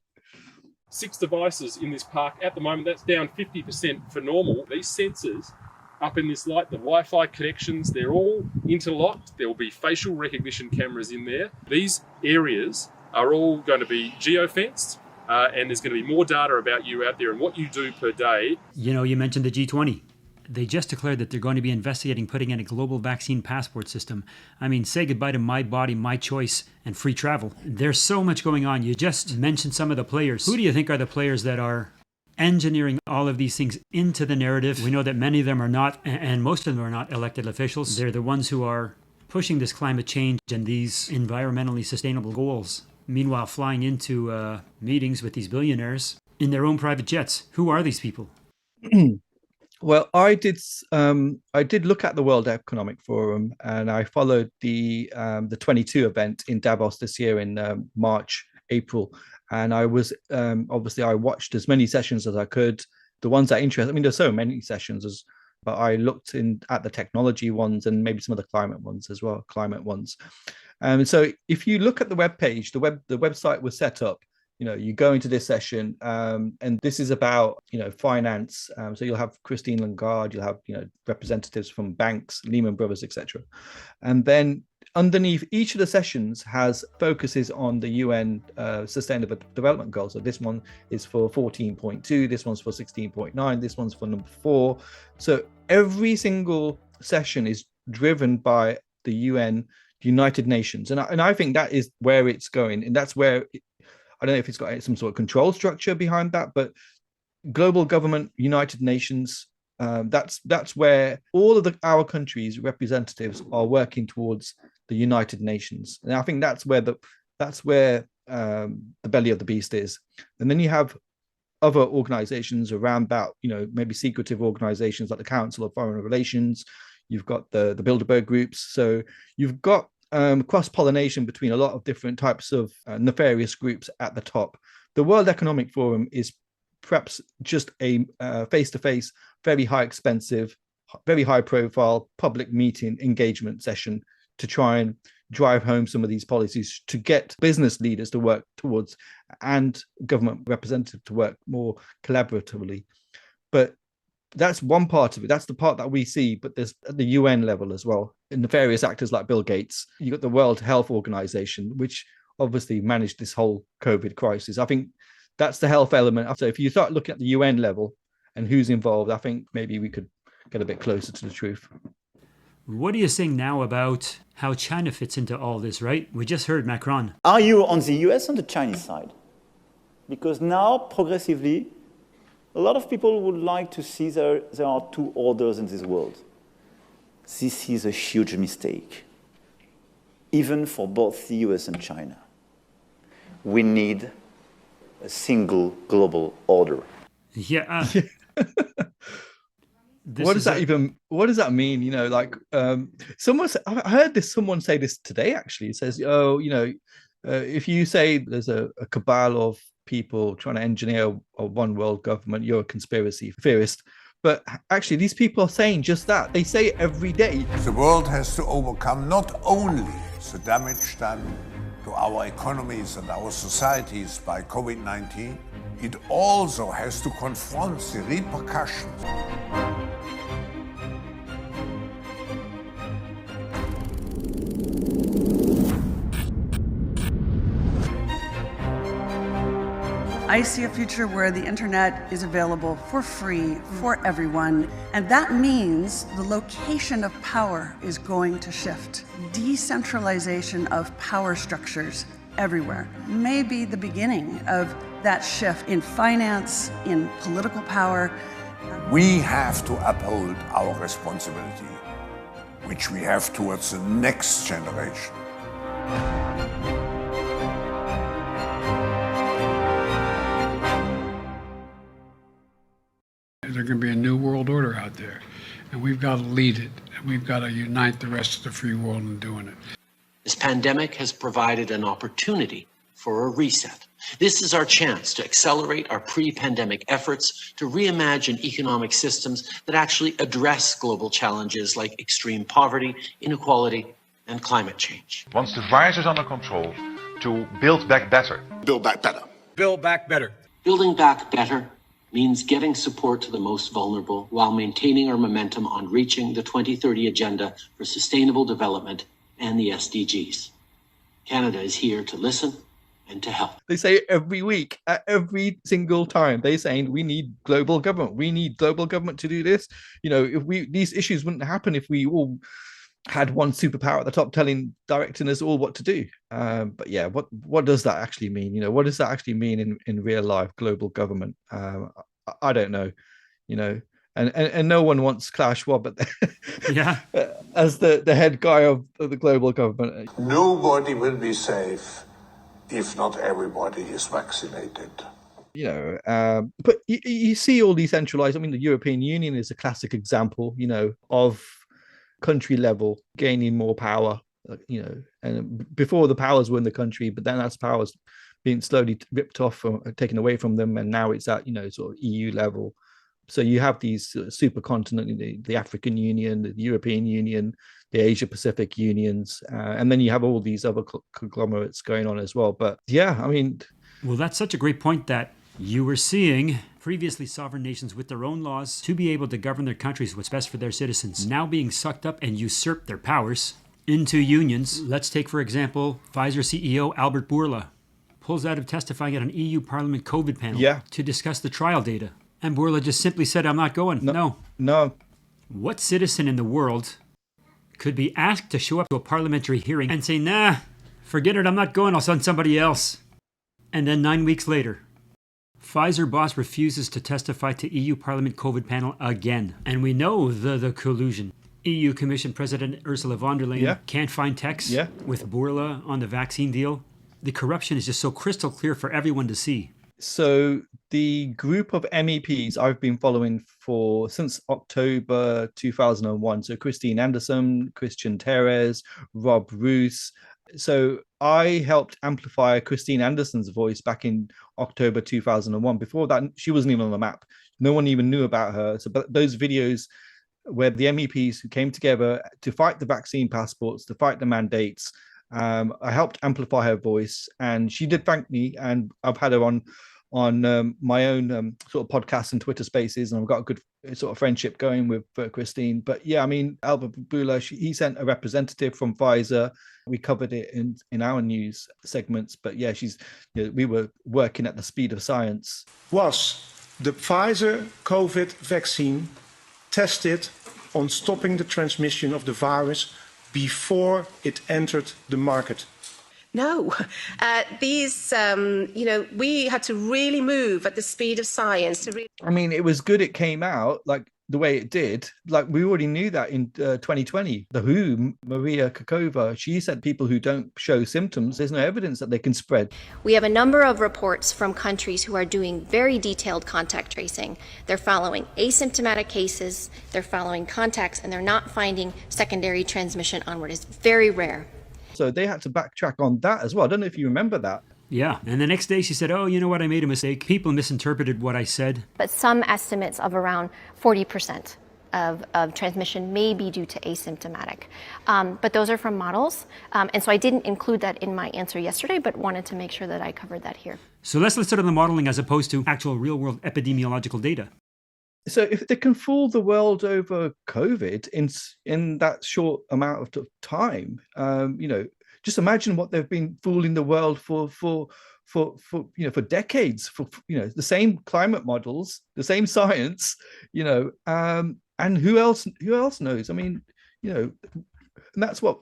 6 devices in this park at the moment. That's down 50% for normal. These sensors up in this light, the Wi-Fi connections, they're all interlocked. There will be facial recognition cameras in there. These areas are all going to be geo-fenced, and there's going to be more data about you out there and what you do per day. You mentioned the G20. They just declared that they're going to be investigating putting in a global vaccine passport system. I mean, say goodbye to my body, my choice, and free travel. There's so much going on. You just mentioned some of the players. Who do you think are the players that are engineering all of these things into the narrative? We know that many of them are not, and most of them are not elected officials. They're the ones who are pushing this climate change and these environmentally sustainable goals. Meanwhile, flying into meetings with these billionaires in their own private jets. Who are these people? Well, I did look at the World Economic Forum, and I followed the 22 event in Davos this year in March, April, and I was obviously I watched as many sessions as I could. The ones that interest, I mean, there's so many sessions, but I looked at the technology ones and maybe some of the climate ones as well, so if you look at the webpage, the website was set up. You go into this session, and this is about, finance. So you'll have Christine Lagarde, you'll have, representatives from banks, Lehman Brothers, etc. And then underneath each of the sessions has focuses on the UN Sustainable Development Goals. So this one is for 14.2, this one's for 16.9, this one's for number 4. So every single session is driven by the United Nations. And I think that is where it's going. And that's where I don't know if it's got some sort of control structure behind that, but global government, United Nations, that's where all of our countries' representatives are working towards the United Nations. And I think that's where the belly of the beast is. And then you have other organizations around that, maybe secretive organizations like the Council of Foreign Relations. You've got the Bilderberg groups. So you've got cross-pollination between a lot of different types of nefarious groups at the top. The World Economic Forum is perhaps just a face-to-face, very high expensive, very high profile public meeting engagement session to try and drive home some of these policies, to get business leaders to work towards and government representatives to work more collaboratively. But that's one part of it. That's the part that we see. But there's at the UN level as well, and the various actors like Bill Gates. You got the World Health Organization, which obviously managed this whole COVID crisis. I think that's the health element. So if you start looking at the UN level and who's involved, I think maybe we could get a bit closer to the truth. What are you saying now about how China fits into all this, right? We just heard Macron. Are you on the US or the Chinese side? Because now, progressively, a lot of people would like to see there are two orders in this world. This is a huge mistake, even for both the US and China. We need a single global order. Yeah. What does that mean? You know, like I heard someone say this today, actually. It says, oh, you know, if you say there's a cabal of people trying to engineer a one world government, you're a conspiracy theorist. But actually, these people are saying just that. They say it every day. The world has to overcome not only the damage done to our economies and our societies by COVID-19, it also has to confront the repercussions. I see a future where the internet is available for free for everyone, and that means the location of power is going to shift. Decentralization of power structures everywhere may be the beginning of that shift in finance, in political power. We have to uphold our responsibility, which we have towards the next generation. There's going to be a new world order out there, and we've got to lead it, and we've got to unite the rest of the free world in doing it. This pandemic has provided an opportunity for a reset. This is our chance to accelerate our pre-pandemic efforts to reimagine economic systems that actually address global challenges like extreme poverty, inequality, and climate change. Once the virus is under control, to build back better. Build back better. Build back better. Building back better means getting support to the most vulnerable while maintaining our momentum on reaching the 2030 Agenda for Sustainable Development and the SDGs. Canada is here to listen and to help. They say it every week, at every single time. They're saying we need global government. We need global government to do this. You know, these issues wouldn't happen if we all had one superpower at the top directing us all what to do. But yeah, what does that actually mean? You know, what does that actually mean in real life, global government? I don't know, you know, and no one wants Klaus Schwab yeah, as the head guy of the global government. Nobody will be safe if not everybody is vaccinated. You know, but you see all decentralized. I mean, the European Union is a classic example, you know, of country level gaining more power, you know, and before the powers were in the country, but then that's powers being slowly ripped off or taken away from them, and now it's at, you know, sort of EU level. So you have these supercontinent, the African Union, the European Union, the Asia Pacific unions, and then you have all these other conglomerates going on as well. But yeah, I mean, well, that's such a great point that you were seeing previously sovereign nations with their own laws to be able to govern their countries what's best for their citizens, now being sucked up and usurped their powers into unions. Let's take, for example, Pfizer CEO Albert Bourla pulls out of testifying at an EU Parliament COVID panel to discuss the trial data. And Bourla just simply said, I'm not going. No. What citizen in the world could be asked to show up to a parliamentary hearing and say, nah, forget it, I'm not going, I'll send somebody else. And then 9 weeks later, Pfizer boss refuses to testify to EU Parliament COVID panel again. And we know the collusion. EU Commission President Ursula von der Leyen can't find text with Bourla on the vaccine deal. The corruption is just so crystal clear for everyone to see. So the group of MEPs I've been following since October 2001. So Christine Anderson, Christian Terres, Rob Roos. So I helped amplify Christine Anderson's voice back in October 2001. Before that, she wasn't even on the map. No one even knew about her. So but those videos where the MEPs who came together to fight the vaccine passports, to fight the mandates. I helped amplify her voice, and she did thank me, and I've had her on my own sort of podcast and Twitter Spaces, and I've got a good sort of friendship going with Christine. But yeah, I mean, Albert Bula, he sent a representative from Pfizer. We covered it in our news segments. But yeah, we were working at the speed of science. Was the Pfizer COVID vaccine tested on stopping the transmission of the virus before it entered the market? No, we had to really move at the speed of science. I mean, it was good it came out like the way it did. Like, we already knew that in 2020. The WHO, Maria Kakova, she said people who don't show symptoms, there's no evidence that they can spread. We have a number of reports from countries who are doing very detailed contact tracing. They're following asymptomatic cases, they're following contacts, and they're not finding secondary transmission onward. It's very rare. So they had to backtrack on that as well. I don't know if you remember that. Yeah. And the next day she said, oh, you know what? I made a mistake. People misinterpreted what I said. But some estimates of around 40% of transmission may be due to asymptomatic. But those are from models. And so I didn't include that in my answer yesterday, but wanted to make sure that I covered that here. So let's start on the modeling as opposed to actual real-world epidemiological data. So if they can fool the world over COVID in that short amount of time, just imagine what they've been fooling the world for decades. For the same climate models, the same science, and who else knows? I mean, and that's what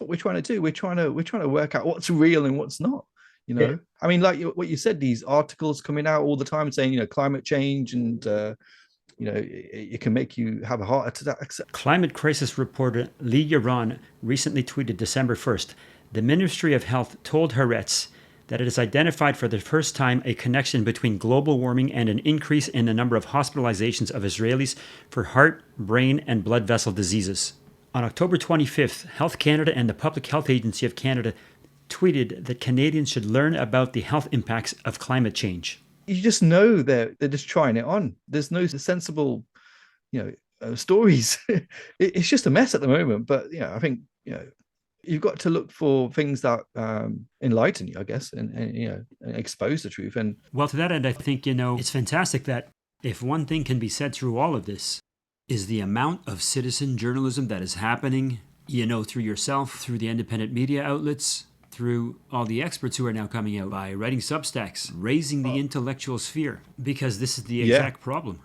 we're trying to do. We're trying to work out what's real and what's not. Yeah. I mean, like what you said, these articles coming out all the time saying, climate change and, it can make you have a heart attack. Climate crisis reporter Lee Yaron recently tweeted December 1st, the Ministry of Health told Haaretz that it has identified for the first time a connection between global warming and an increase in the number of hospitalizations of Israelis for heart, brain, and blood vessel diseases. On October 25th, Health Canada and the Public Health Agency of Canada tweeted that Canadians should learn about the health impacts of climate change. You just know they're just trying it on. There's no sensible, stories. It's just a mess at the moment. But I think you've got to look for things that enlighten you, I guess, and expose the truth. And well, to that end, I think it's fantastic that if one thing can be said through all of this is the amount of citizen journalism that is happening, through yourself, through the independent media outlets, through all the experts who are now coming out by writing Substacks, raising the intellectual sphere, because this is the exact problem.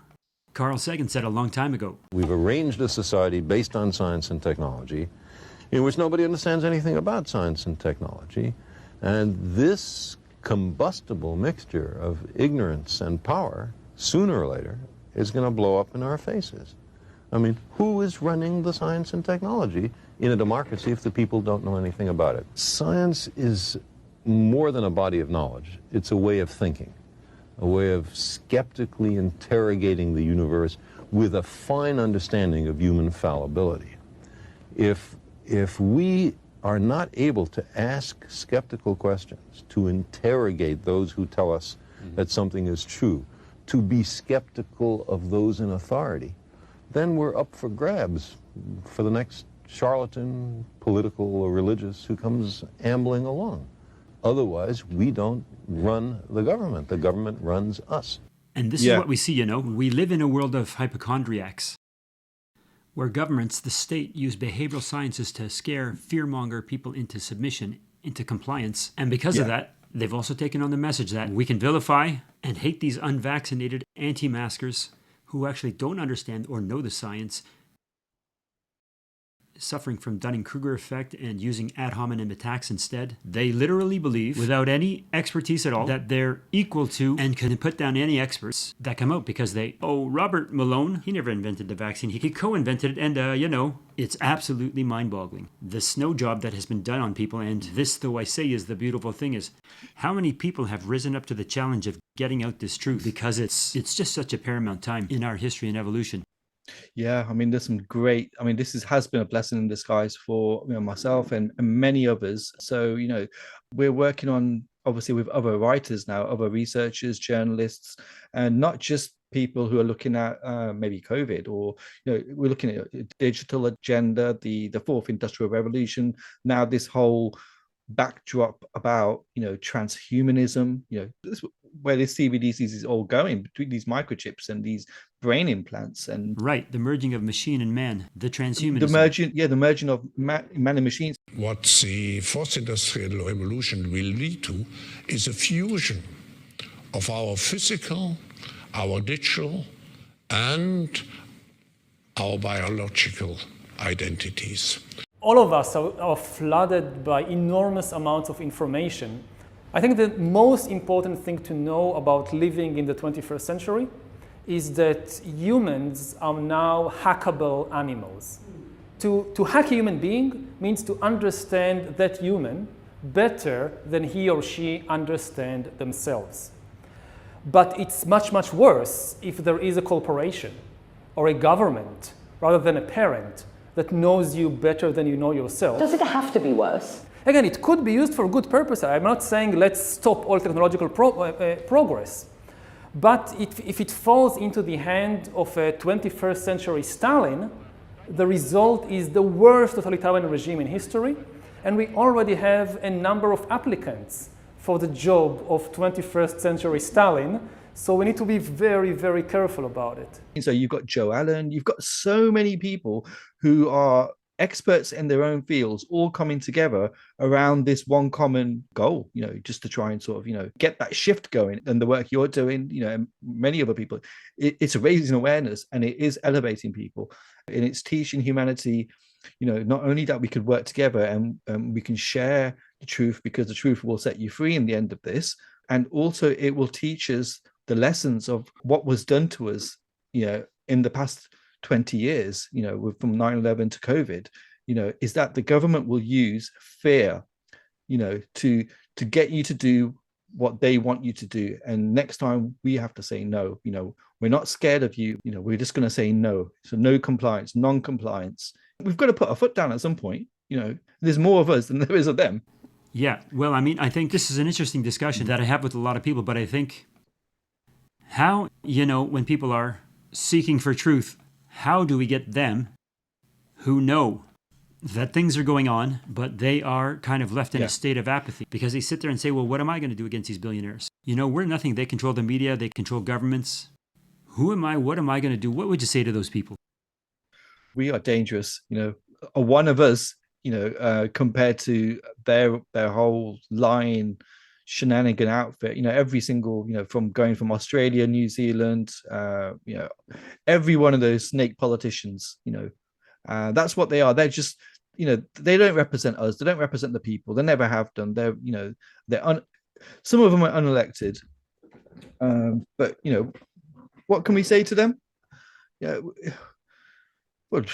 Carl Sagan said a long time ago, we've arranged a society based on science and technology in which nobody understands anything about science and technology, and this combustible mixture of ignorance and power, sooner or later, is going to blow up in our faces. I mean, who is running the science and technology in a democracy if the people don't know anything about it? Science is more than a body of knowledge. It's a way of thinking, a way of skeptically interrogating the universe with a fine understanding of human fallibility. If we are not able to ask skeptical questions, to interrogate those who tell us that something is true, to be skeptical of those in authority, then we're up for grabs for the next charlatan, political or religious, who comes ambling along. Otherwise, we don't run the government. The government runs us. And this is what we see, We live in a world of hypochondriacs, where governments, the state, use behavioral sciences to scare, fearmonger people into submission, into compliance. And because of that, they've also taken on the message that we can vilify and hate these unvaccinated anti-maskers who actually don't understand or know the science, suffering from Dunning-Kruger effect and using ad hominem attacks instead. They literally believe, without any expertise at all, that they're equal to and can put down any experts that come out because Robert Malone, he never invented the vaccine. He co-invented it, and, it's absolutely mind-boggling. The snow job that has been done on people, and this, though I say, is the beautiful thing, is how many people have risen up to the challenge of getting out this truth, because it's just such a paramount time in our history and evolution. Yeah, I mean, there's some great, this has been a blessing in disguise for myself and many others. So, we're working on, obviously, with other writers now, other researchers, journalists, and not just people who are looking at maybe COVID, or we're looking at digital agenda, the fourth industrial revolution. Now this whole backdrop about transhumanism, this, where this CBD disease is all going, between these microchips and these brain implants, and right, the merging of machine and man, the transhumanism, the merging of man and machines. What the fourth industrial revolution will lead to is a fusion of our physical, our digital, and our biological identities. All of us are flooded by enormous amounts of information. I think the most important thing to know about living in the 21st century is that humans are now hackable animals. To hack a human being means to understand that human better than he or she understand themselves. But it's much, much worse if there is a corporation or a government rather than a parent that knows you better than you know yourself. Does it have to be worse? Again, it could be used for good purpose. I'm not saying let's stop all technological progress. But if it falls into the hand of a 21st century Stalin, the result is the worst totalitarian regime in history. And we already have a number of applicants for the job of 21st century Stalin. So we need to be very, very careful about it. So you've got Joe Allen, you've got so many people who are experts in their own fields, all coming together around this one common goal, just to try and sort of, get that shift going. And the work you're doing, and many other people, it's raising awareness, and it is elevating people, and it's teaching humanity, not only that we could work together and we can share the truth, because the truth will set you free in the end of this. And also it will teach us the lessons of what was done to us, in the past 20 years, from 9/11 to COVID, is that the government will use fear, to get you to do what they want you to do. And next time we have to say no, we're not scared of you, we're just going to say no. So no compliance, non-compliance. We've got to put our foot down at some point. There's more of us than there is of them. Yeah, well, I think this is an interesting discussion that I have with a lot of people, but I think how, when people are seeking for truth, how do we get them who know that things are going on, but they are kind of left in a state of apathy because they sit there and say, well, what am I going to do against these billionaires? We're nothing. They control the media. They control governments. Who am I? What am I going to do? What would you say to those people? We are dangerous, one of us, compared to their whole lying shenanigan outfit, every single, from going from Australia, New Zealand, every one of those snake politicians, that's what they are. They're just, they don't represent us. They don't represent the people. They never have done. They're, some of them are unelected. But, what can we say to them? Well,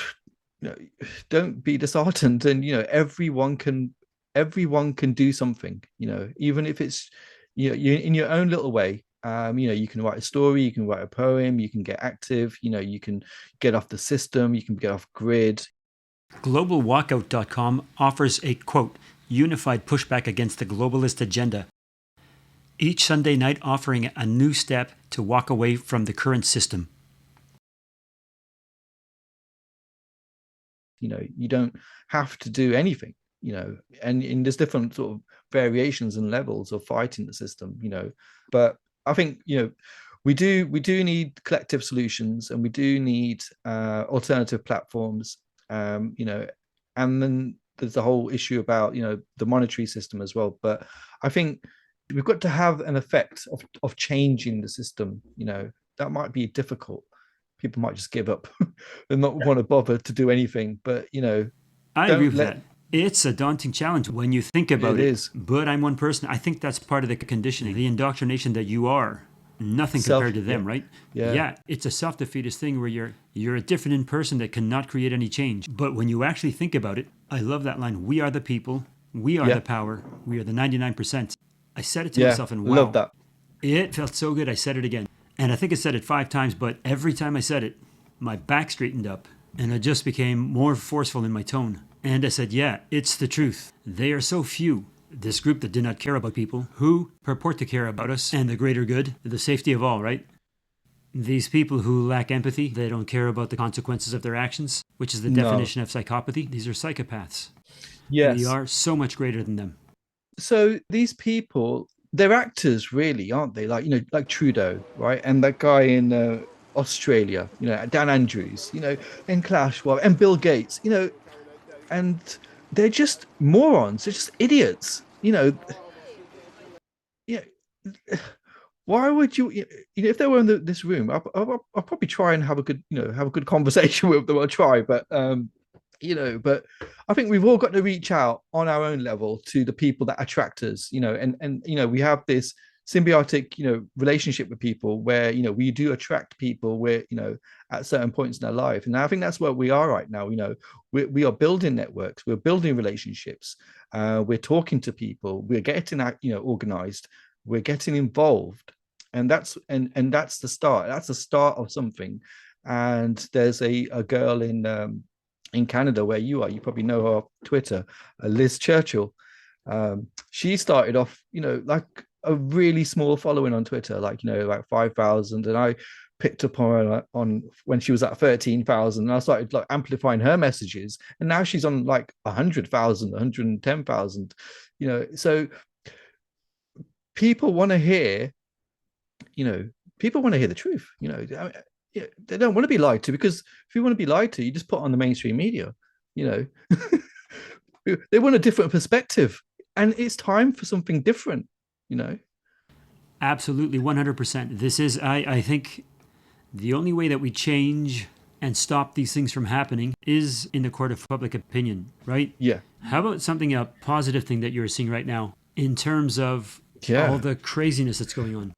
don't be disheartened. And, everyone can do something, even if it's, you in your own little way. You can write a story, you can write a poem, you can get active, you can get off the system, you can get off grid. GlobalWalkout.com offers a, quote, unified pushback against the globalist agenda. Each Sunday night offering a new step to walk away from the current system. You don't have to do anything, and there's different sort of variations and levels of fighting the system, but I think, we do need collective solutions, and we do need alternative platforms, and then there's the whole issue about, the monetary system as well. But I think we've got to have an effect of changing the system. That might be difficult. People might just give up and not want to bother to do anything. But, I agree with that. It's a daunting challenge when you think about it. It is. But I'm one person. I think that's part of the conditioning, the indoctrination that you are nothing compared to them, right? Yeah. It's a self-defeatist thing where you're a different person that cannot create any change. But when you actually think about it, I love that line. We are the people. We are the power. We are the 99%. I said it to myself, and wow. Love that. It felt so good. I said it again. And I think I said it 5 times, but every time I said it, my back straightened up and I just became more forceful in my tone. And I said, yeah, it's the truth. They are so few. This group that did not care about people who purport to care about us and the greater good, the safety of all, right? These people who lack empathy, they don't care about the consequences of their actions, which is the definition of psychopathy. These are psychopaths. Yes. We are so much greater than them. So these people, they're actors, really, aren't they? Like, like Trudeau, right? And that guy in Australia, Dan Andrews, and Klaus Schwab and Bill Gates, and they're just morons. They're just idiots, Why would you, if they were in this room, I'll probably try and have a good conversation with them. I'll try, but but I think we've all got to reach out on our own level to the people that attract us, and we have this symbiotic, relationship with people where, we do attract people where, at certain points in our life. And I think that's where we are right now. We are building networks, we're building relationships, we're talking to people, we're getting organized, we're getting involved. And that's the start. That's the start of something. And there's a girl in Canada where you are. You probably know her off Twitter, Liz Churchill. She started off, like a really small following on Twitter, like 5,000, and I picked up on when she was at 13,000, and I started like amplifying her messages, and now she's on like 100,000, 110,000. So people want to hear. People want to hear the truth. They don't want to be lied to, because if you want to be lied to, you just put on the mainstream media. They want a different perspective, and it's time for something different. Absolutely, 100%. This is, I think, the only way that we change and stop these things from happening is in the court of public opinion, right? Yeah. How about a positive thing that you're seeing right now in terms of all the craziness that's going on?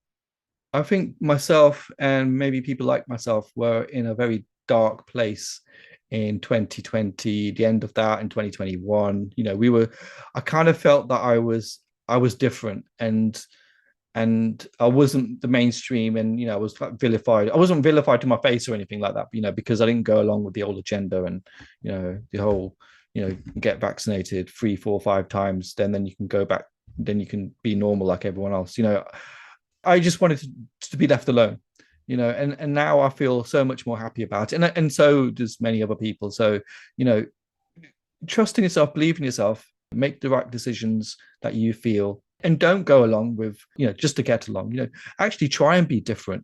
I think myself and maybe people like myself were in a very dark place in 2020, the end of that in 2021. I kind of felt that I was different, and I wasn't the mainstream, and I was vilified. I wasn't vilified to my face or anything like that, because I didn't go along with the old agenda and the whole get vaccinated 3, 4, 5 times, then you can go back, then you can be normal like everyone else. I just wanted to be left alone, and now I feel so much more happy about it. And so does many other people. So, trusting yourself, believe in yourself, make the right decisions that you feel, and don't go along with, just to get along, actually try and be different.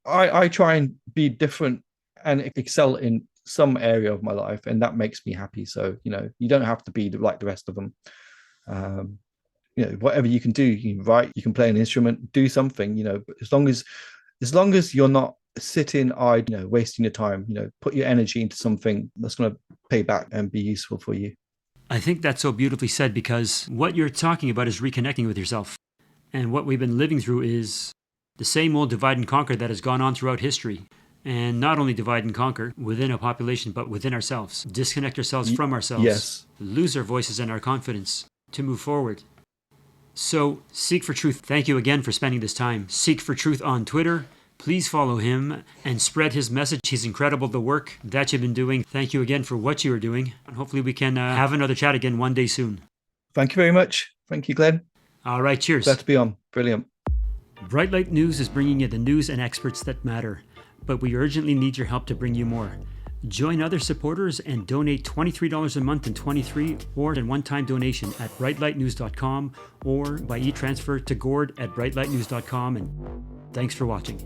I try and be different and excel in some area of my life, and that makes me happy. So, you don't have to be like the rest of them. Whatever you can do, you can write, you can play an instrument, do something, but as long as you're not sitting idle, wasting your time, put your energy into something that's going to pay back and be useful for you. I think that's so beautifully said, because what you're talking about is reconnecting with yourself. And what we've been living through is the same old divide and conquer that has gone on throughout history. And not only divide and conquer within a population, but within ourselves. Disconnect ourselves from ourselves. Yes. Lose our voices and our confidence to move forward. So, Sikh For Truth, thank you again for spending this time. Sikh For Truth on Twitter. Please follow him and spread his message. He's incredible, the work that you've been doing. Thank you again for what you are doing. And hopefully we can have another chat again one day soon. Thank you very much. Thank you, Glenn. All right, cheers. Glad to be on. Brilliant. Bright Light News is bringing you the news and experts that matter, but we urgently need your help to bring you more. Join other supporters and donate $23 a month in 23 or in one-time donation at brightlightnews.com or by e-transfer to Gord at brightlightnews.com. And thanks for watching.